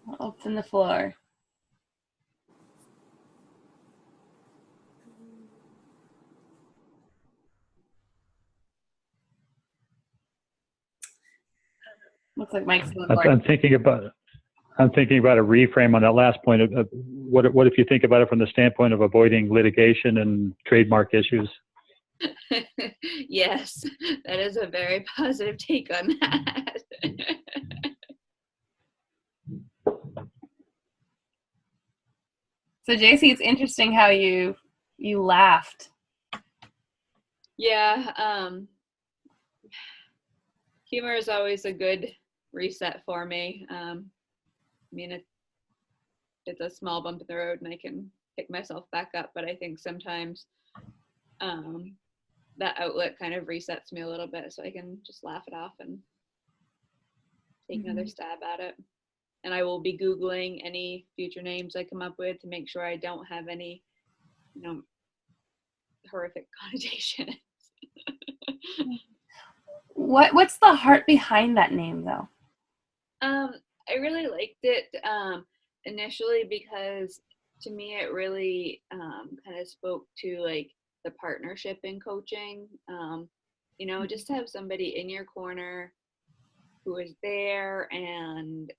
I'll open the floor. Looks like Mike's on the board. I'm thinking about a reframe on that last point. What if you think about it from the standpoint of avoiding litigation and trademark issues? Yes, that is a very positive take on that. So JC, it's interesting how you laughed. Yeah, humor is always a good reset for me. I mean, it's a small bump in the road and I can pick myself back up, but I think sometimes that outlet kind of resets me a little bit, so I can just laugh it off and take another stab at it. And I will be Googling any future names I come up with to make sure I don't have any, horrific connotations. What's the heart behind that name, though? I really liked it initially because to me it really kind of spoke to like the partnership in coaching. Just to have somebody in your corner who is there and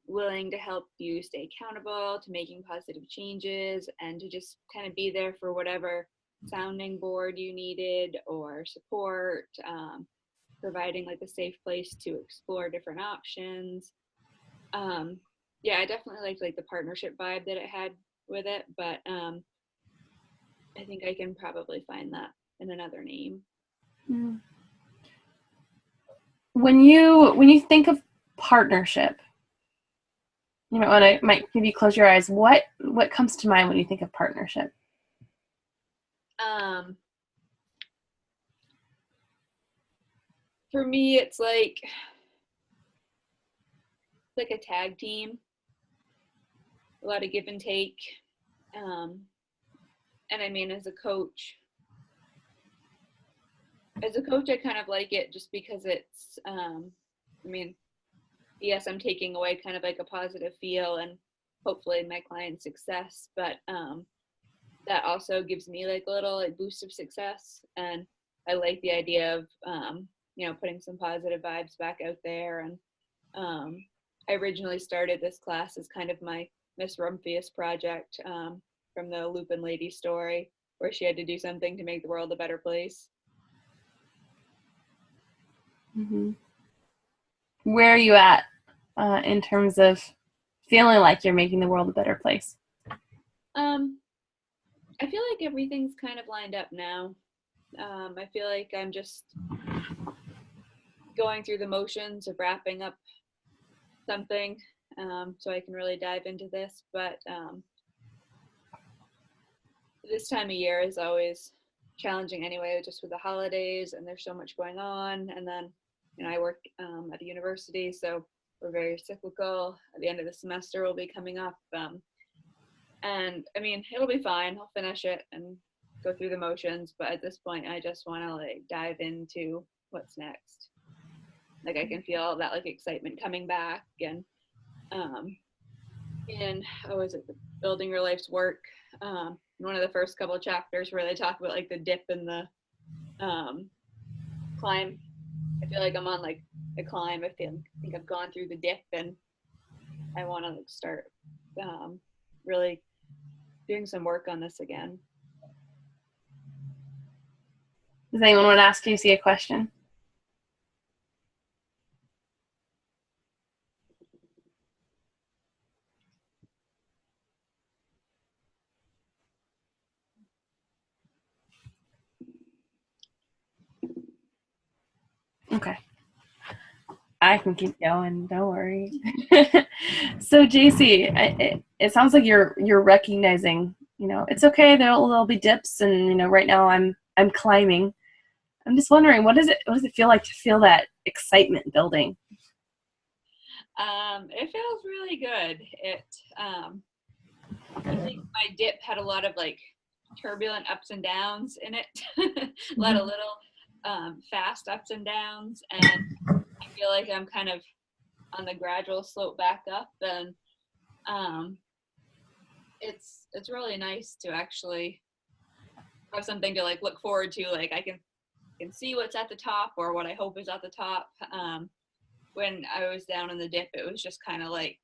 willing to help you stay accountable to making positive changes and to just kind of be there for whatever sounding board you needed or support, providing like a safe place to explore different options. I definitely liked like the partnership vibe that it had with it, but I think I can probably find that in another name. When you think of partnership, when I might maybe close your eyes, what comes to mind when you think of partnership? For me, it's like a tag team, a lot of give and take. And I mean, as a coach, I kind of like it just because it's, yes, I'm taking away kind of like a positive feel and hopefully my client's success, but that also gives me like a little like boost of success. And I like the idea of, putting some positive vibes back out there. And I originally started this class as kind of my Miss Rumphius project from the Lupin Lady story, where she had to do something to make the world a better place. Mm-hmm. Where are you at in terms of feeling like you're making the world a better place? I feel like everything's kind of lined up now. I feel like I'm just going through the motions of wrapping up something so I can really dive into this. But this time of year is always challenging anyway, just with the holidays and there's so much going on. And then, I work at a university, so we're very cyclical. At the end of the semester will be coming up. And I mean, it'll be fine. I'll finish it and go through the motions. But at this point, I just want to like dive into what's next. Like I can feel that like excitement coming back. And Building Your Life's Work. One of the first couple of chapters where they talk about like the dip and the climb. I feel like I'm on like a climb. I think I've gone through the dip and I want to like start really doing some work on this again. Does anyone want to ask JC a question? Okay. I can keep going, don't worry. So JC, it sounds like you're recognizing, it's okay, there'll be dips, and right now I'm I'm climbing. I'm just wondering, what does it feel like to feel that excitement building? It feels really good. I think my dip had a lot of like turbulent ups and downs in it, a lot of little fast ups and downs, and I feel like I'm kind of on the gradual slope back up, and it's really nice to actually have something to like look forward to. Like I can see what's at the top, or what I hope is at the top. When I was down in the dip, it was just kind of like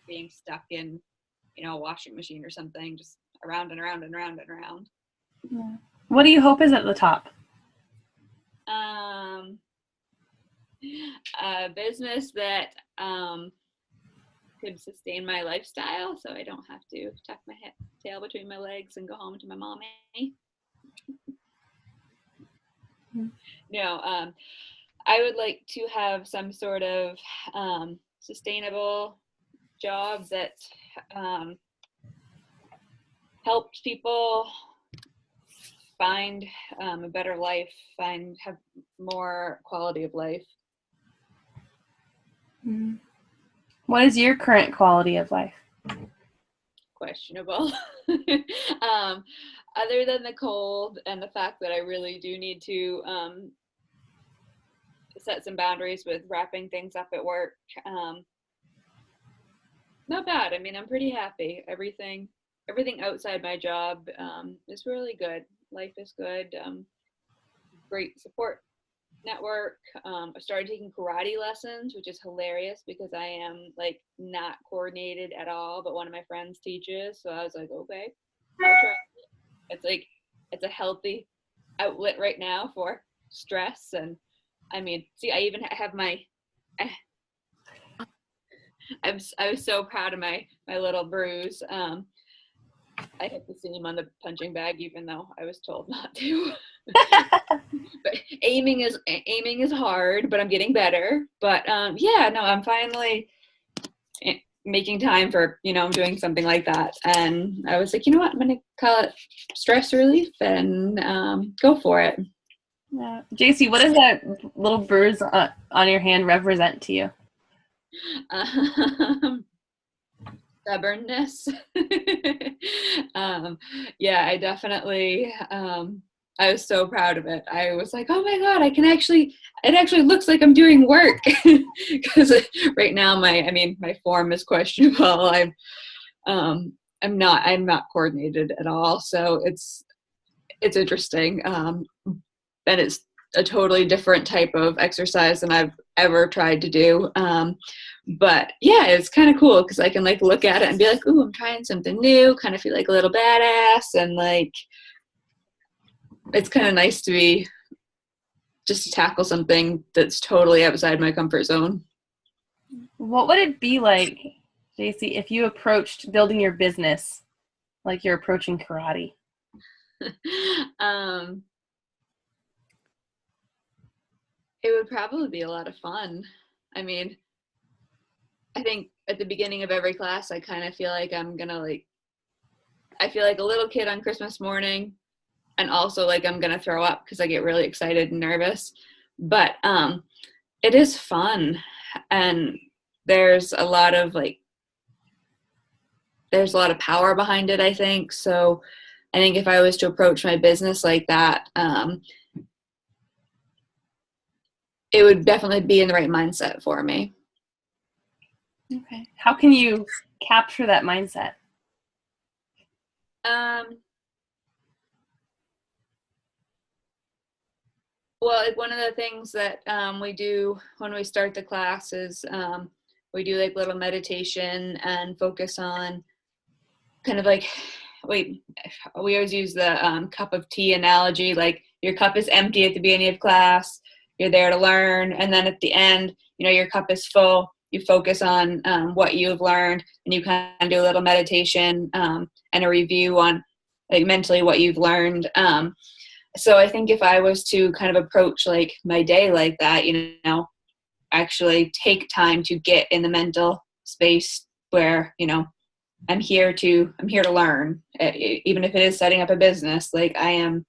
being stuck in, a washing machine or something, just around and around and around and around. Yeah. What do you hope is at the top? A business that could sustain my lifestyle, so I don't have to tuck my tail between my legs and go home to my mommy. No, I would like to have some sort of sustainable job that helps people find a better life, have more quality of life. What is your current quality of life? Questionable. Other than the cold and the fact that I really do need to set some boundaries with wrapping things up at work. Not bad. I mean, I'm pretty happy. Everything outside my job is really good. Life is good. Great support network. I started taking karate lessons, which is hilarious because I am like not coordinated at all, but one of my friends teaches. So I was like, okay, I'll try. It's a healthy outlet right now for stress. And I mean, see, I even have I was so proud of my little bruise. I hit the seam on the punching bag, even though I was told not to. But aiming is hard, but I'm getting better. But yeah, no, I'm finally making time for, doing something like that. And I was like, you know what, I'm going to call it stress relief and go for it. Yeah. JC, what does that little bruise on your hand represent to you? Stubbornness. Yeah, I definitely, I was so proud of it. I was like, oh my God, it actually looks like I'm doing work. Because right now my form is questionable. I'm not coordinated at all. So it's interesting. And it's a totally different type of exercise than I've ever tried to do. But yeah, it's kind of cool because I can like look at it and be like, ooh, I'm trying something new, kind of feel like a little badass. And like, it's kind of nice to be just to tackle something that's totally outside my comfort zone. What would it be like, JC, if you approached building your business like you're approaching karate? It would probably be a lot of fun. I mean, I think at the beginning of every class, I kind of feel like I feel like a little kid on Christmas morning, and also like I'm going to throw up because I get really excited and nervous. But it is fun, and there's a lot of power behind it, I think. So I think if I was to approach my business like that, it would definitely be in the right mindset for me. Okay. How can you capture that mindset? Well, like one of the things that we do when we start the class is we do like little meditation and focus on kind of like, we always use the cup of tea analogy. Like your cup is empty at the beginning of class, you're there to learn, and then at the end, your cup is full. You focus on what you've learned, and you kind of do a little meditation and a review on like mentally what you've learned. So I think if I was to kind of approach like my day like that, actually take time to get in the mental space where, I'm here to learn, even if it is setting up a business. Like I am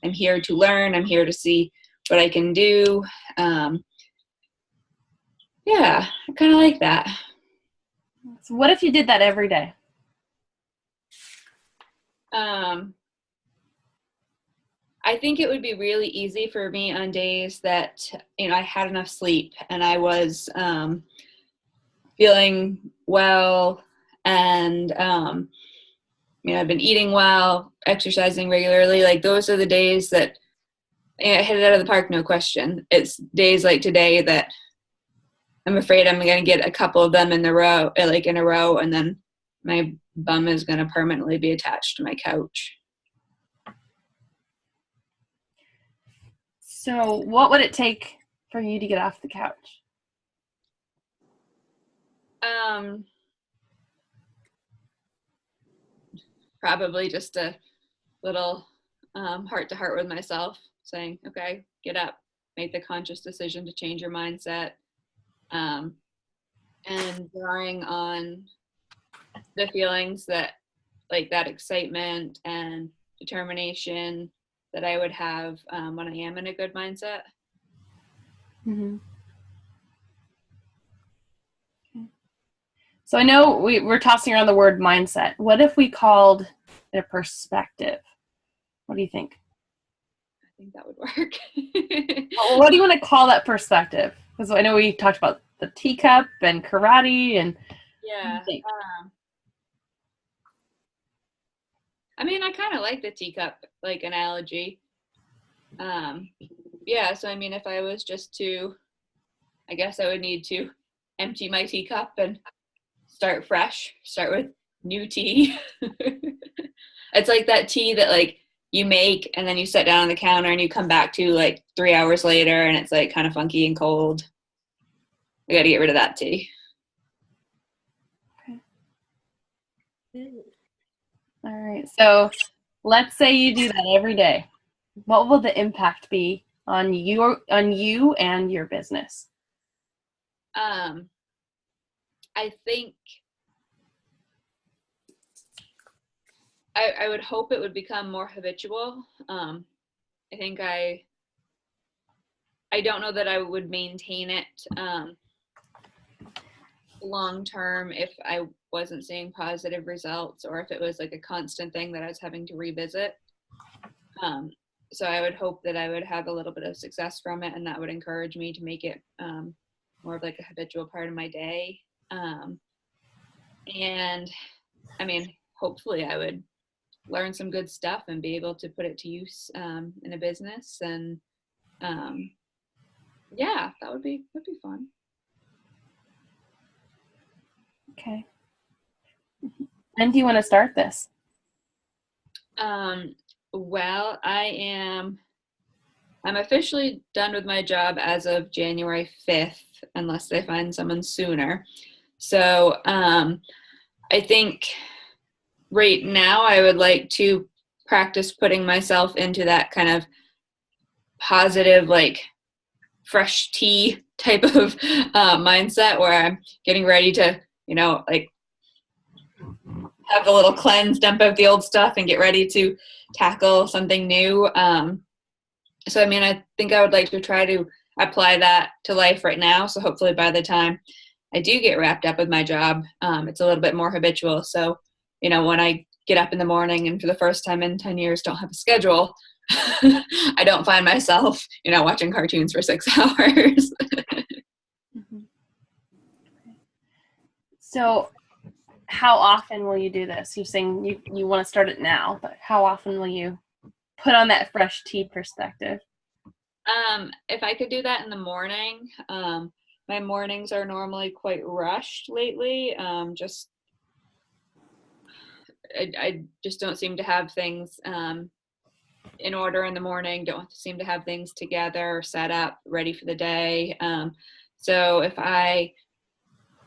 I'm here to learn. I'm here to see what I can do. Yeah, I kind of like that. So what if you did that every day? I think it would be really easy for me on days that, I had enough sleep and I was feeling well and, I've been eating well, exercising regularly. Like those are the days that I hit it out of the park, no question. It's days like today that I'm afraid I'm going to get a couple of them in a row, and then my bum is going to permanently be attached to my couch. So what would it take for you to get off the couch? Probably just a little heart-to-heart with myself, saying, okay, get up, make the conscious decision to change your mindset, and drawing on the feelings that, like that excitement and determination that I would have when I am in a good mindset. Mm-hmm. Okay. So I know we're tossing around the word mindset. What if we called it a perspective? What do you think? I think that would work. Well, what do you want to call that perspective? Because I know we talked about the teacup and karate and yeah. I kind of like the teacup like analogy. Yeah, so if I was just to, I guess I would need to empty my teacup and start fresh, start with new tea. It's like that tea that like you make and then you sit down on the counter and you come back to like 3 hours later and it's like kind of funky and cold. We got to get rid of that tea. Okay. All right. So let's say you do that every day. What will the impact be on you and your business? I think I would hope it would become more habitual. I think I don't know that I would maintain it long term if I wasn't seeing positive results or if it was like a constant thing that I was having to revisit. So I would hope that I would have a little bit of success from it and that would encourage me to make it more of like a habitual part of my day. And hopefully I would learn some good stuff and be able to put it to use in a business. And yeah, that would be fun. Okay. When do you want to start this? Well, I'm officially done with my job as of January 5th, unless they find someone sooner. So I think right now I would like to practice putting myself into that kind of positive, like fresh tea type of mindset where I'm getting ready to, like have a little cleanse, dump out the old stuff and get ready to tackle something new. So, I think I would like to try to apply that to life right now. So hopefully by the time I do get wrapped up with my job, it's a little bit more habitual. So, when I get up in the morning and for the first time in 10 years don't have a schedule, I don't find myself, watching cartoons for 6 hours. Mm-hmm. So how often will you do this? You're saying you want to start it now, but how often will you put on that fresh tea perspective? If I could do that in the morning, my mornings are normally quite rushed lately. I just don't seem to have things in order in the morning, don't seem to have things together, set up, ready for the day. So if I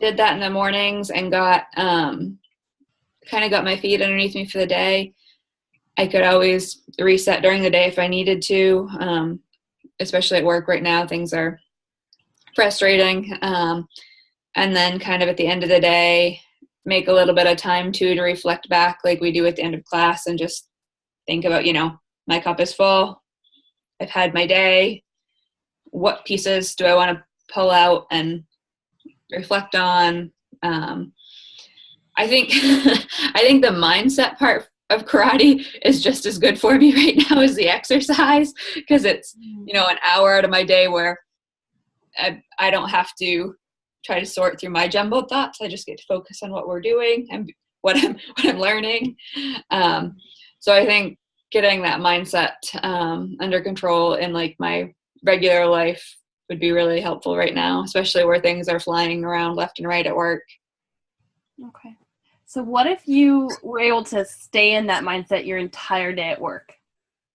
did that in the mornings and got kind of got my feet underneath me for the day, I could always reset during the day if I needed to, especially at work right now. Things are frustrating. And then kind of at the end of the day, make a little bit of time to reflect back like we do at the end of class and just think about, my cup is full. I've had my day. What pieces do I want to pull out and reflect on? I think I think the mindset part of karate is just as good for me right now as the exercise, because it's, you know, an hour out of my day where I don't have to try to sort through my jumbled thoughts. I just get to focus on what we're doing and what I'm learning. So I think getting that mindset under control in like my regular life would be really helpful right now, especially where things are flying around left and right at work. Okay. So what if you were able to stay in that mindset your entire day at work,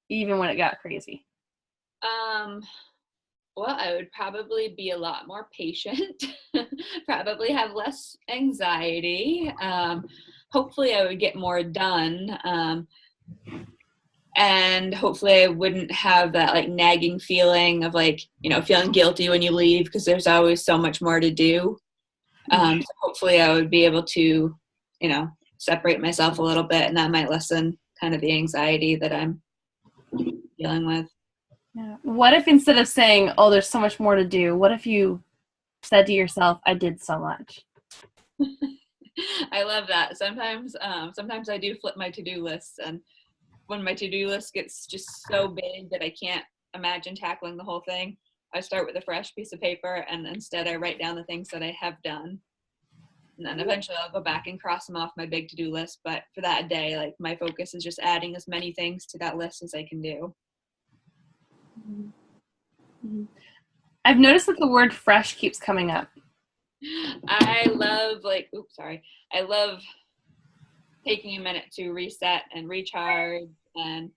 even when it got crazy? Well, I would probably be a lot more patient, probably have less anxiety. Hopefully I would get more done. And hopefully I wouldn't have that like nagging feeling of like, you know, feeling guilty when you leave because there's always so much more to do. So hopefully I would be able to, you know, separate myself a little bit, and that might lessen kind of the anxiety that I'm dealing with. Yeah. What if instead of saying, oh, there's so much more to do, what if you said to yourself, I did so much? I love that. Sometimes I do flip my to-do lists, and when my to-do list gets just so big that I can't imagine tackling the whole thing, I start with a fresh piece of paper, and instead I write down the things that I have done. And then eventually I'll go back and cross them off my big to-do list. But for that day, like my focus is just adding as many things to that list as I can do. Mm-hmm. I've noticed that the word fresh keeps coming up. I love I love taking a minute to reset and recharge, and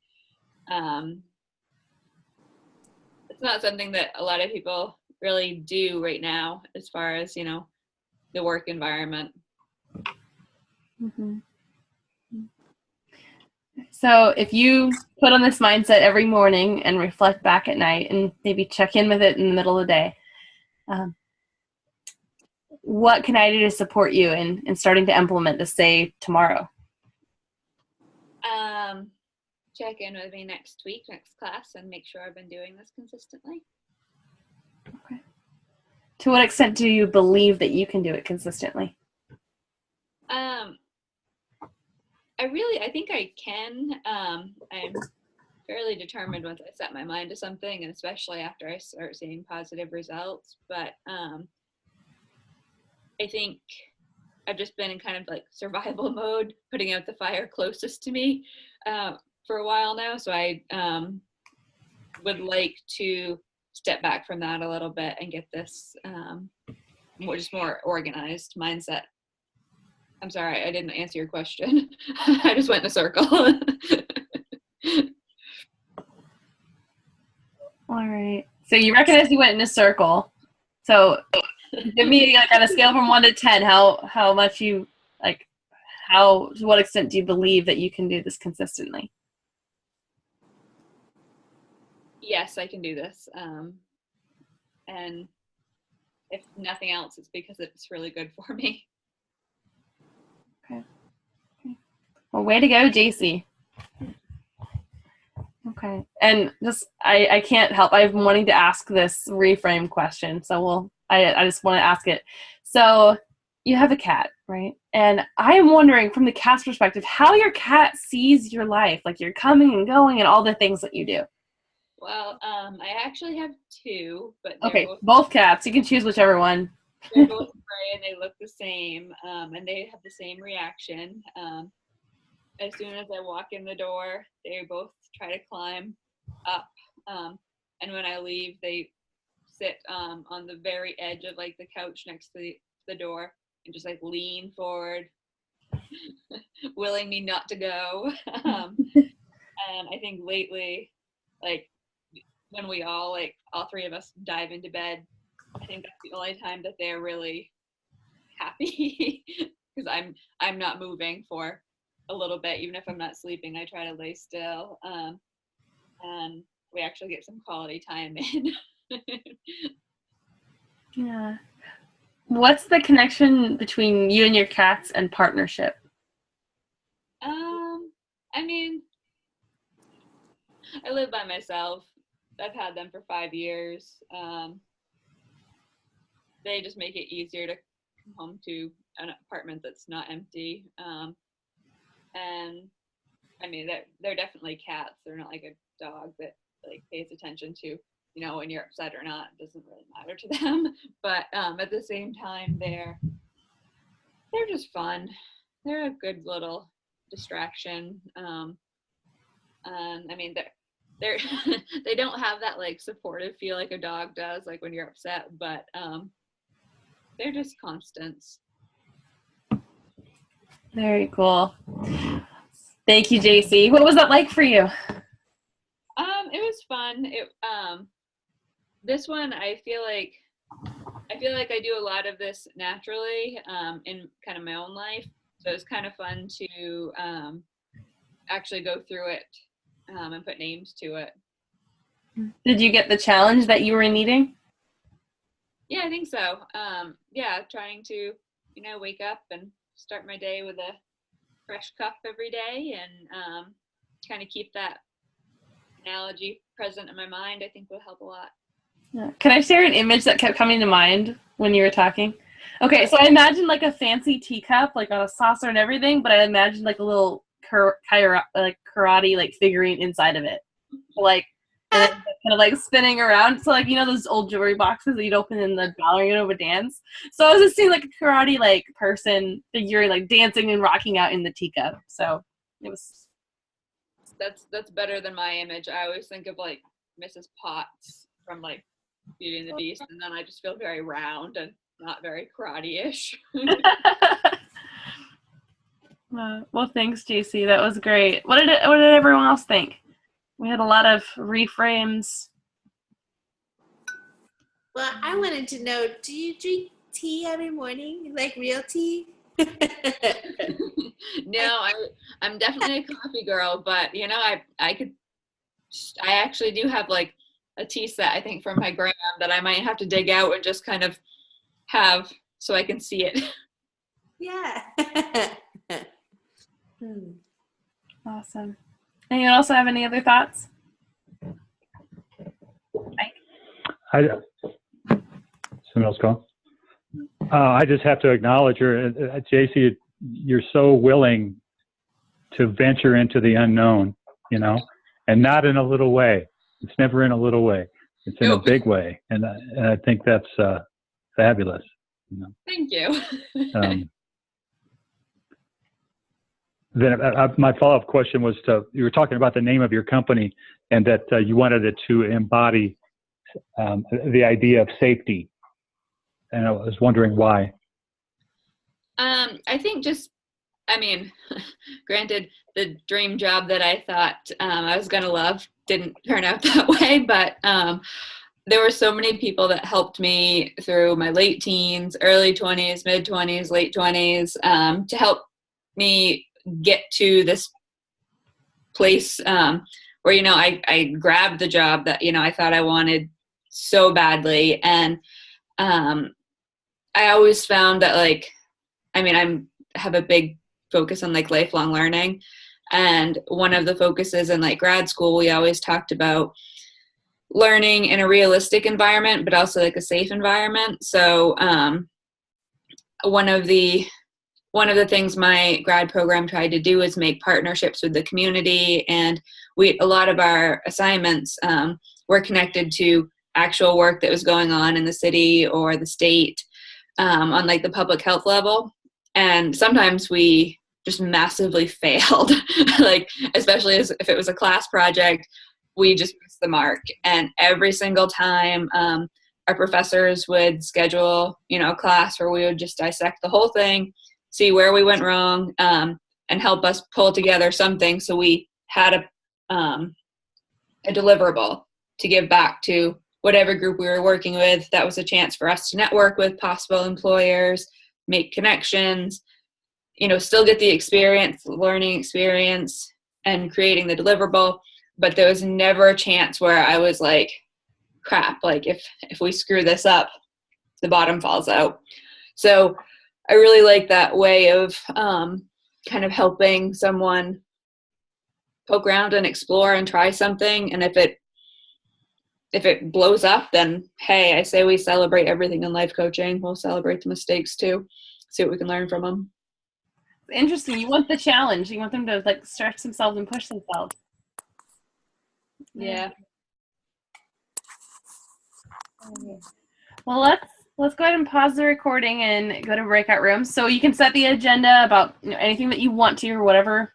it's not something that a lot of people really do right now as far as, you know, the work environment. Mm-hmm. So if you put on this mindset every morning and reflect back at night and maybe check in with it in the middle of the day, what can I do to support you in starting to implement this, say, tomorrow? Check in with me next week, next class, and make sure I've been doing this consistently. Okay. To what extent do you believe that you can do it consistently? I think I can. I'm fairly determined once I set my mind to something, and especially after I start seeing positive results. But I think I've just been in kind of like survival mode, putting out the fire closest to me for a while now. So I would like to step back from that a little bit and get this more organized mindset. I'm sorry, I didn't answer your question. I just went in a circle. All right. So you recognize you went in a circle. So give me, like, on a scale from 1 to 10, how much you, like, to what extent do you believe that you can do this consistently? Yes, I can do this. And if nothing else, it's because it's really good for me. Okay. Well, way to go, JC. Okay. And just, I can't help. I've been wanting to ask this reframe question. So I just want to ask it. So you have a cat, right? And I am wondering from the cat's perspective, how your cat sees your life, like you're coming and going and all the things that you do. Well, I actually have two, but okay, both cats. You can choose whichever one. They're both gray and they look the same, and they have the same reaction. As soon as I walk in the door, they both try to climb up, and when I leave, they sit on the very edge of like the couch next to the door and just like lean forward, willing me not to go. And I think lately, like when we all three of us dive into bed, I think that's the only time that they're really happy because I'm not moving for a little bit. Even if I'm not sleeping, I try to lay still, and we actually get some quality time in. Yeah. What's the connection between you and your cats and partnership? I mean, I live by myself. I've had them for 5 years. They just make it easier to come home to an apartment that's not empty. And I mean, they're definitely cats. They're not like a dog that like pays attention to, when you're upset or not. It doesn't really matter to them. But at the same time, they're just fun. They're a good little distraction. And I mean, they're they don't have that like supportive feel like a dog does, like when you're upset. But they're just constants. Very cool. Thank you, JC. What was that like for you? It was fun. This one, I feel like I do a lot of this naturally in kind of my own life. So it's kind of fun to actually go through it and put names to it. Did you get the challenge that you were needing? Yeah, I think so. Yeah, trying to, wake up and start my day with a fresh cup every day and kind of keep that analogy present in my mind, I think will help a lot. Yeah. Can I share an image that kept coming to mind when you were talking? Okay, so I imagined like a fancy teacup, like on a saucer and everything, but I imagined like a little karate like figurine inside of it, like and then kind of like spinning around. So like those old jewelry boxes that you'd open in the ballerina would dance. So I was just seeing like a karate like person figurine like dancing and rocking out in the teacup. So it was. That's better than my image. I always think of like Mrs. Potts from like Beauty and the Beast, and then I just feel very round and not very karate-ish. Well, thanks, JC. That was great. What did everyone else think? We had a lot of reframes. Well, I wanted to know, do you drink tea every morning, like real tea? No, I'm definitely a coffee girl, but I actually do have like a tea set, I think, from my gram that I might have to dig out and just kind of have so I can see it. Yeah. Awesome. Anyone else have any other thoughts? Someone else go? I just have to acknowledge JC, you're so willing to venture into the unknown, and not in a little way. It's never in a little way. It's in a big way. And I think that's fabulous. Thank you. Then my follow-up question was you were talking about the name of your company and that you wanted it to embody the idea of safety. And I was wondering why. I think granted, the dream job that I thought I was going to love didn't turn out that way, but there were so many people that helped me through my late teens, early 20s, mid 20s, late 20s to help me get to this place where, I grabbed the job that, I thought I wanted so badly. And I always found that I have a big focus on like lifelong learning. And one of the focuses in like grad school, we always talked about learning in a realistic environment, but also like a safe environment. So one of the things my grad program tried to do is make partnerships with the community. And a lot of our assignments were connected to actual work that was going on in the city or the state on like the public health level. And sometimes we just massively failed, like especially if it was a class project, we just missed the mark. And every single time our professors would schedule, a class where we would just dissect the whole thing, see where we went wrong, and help us pull together something so we had a deliverable to give back to whatever group we were working with. That was a chance for us to network with possible employers, make connections, still get the learning experience and creating the deliverable. But there was never a chance where I was like, crap, like if we screw this up, the bottom falls out. So I really like that way of kind of helping someone poke around and explore and try something. And if it if it blows up, then hey, I say we celebrate everything in life coaching. We'll celebrate the mistakes too, see what we can learn from them. Interesting. You want the challenge. You want them to like stretch themselves and push themselves. Yeah. Well, let's go ahead and pause the recording and go to breakout rooms. So you can set the agenda about anything that you want to or whatever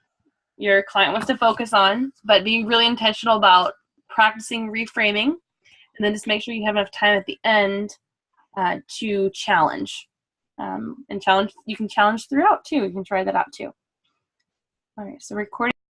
your client wants to focus on, but being really intentional about practicing reframing, and then just make sure you have enough time at the end to challenge. And challenge, you can challenge throughout too. You can try that out too. All right, so recording.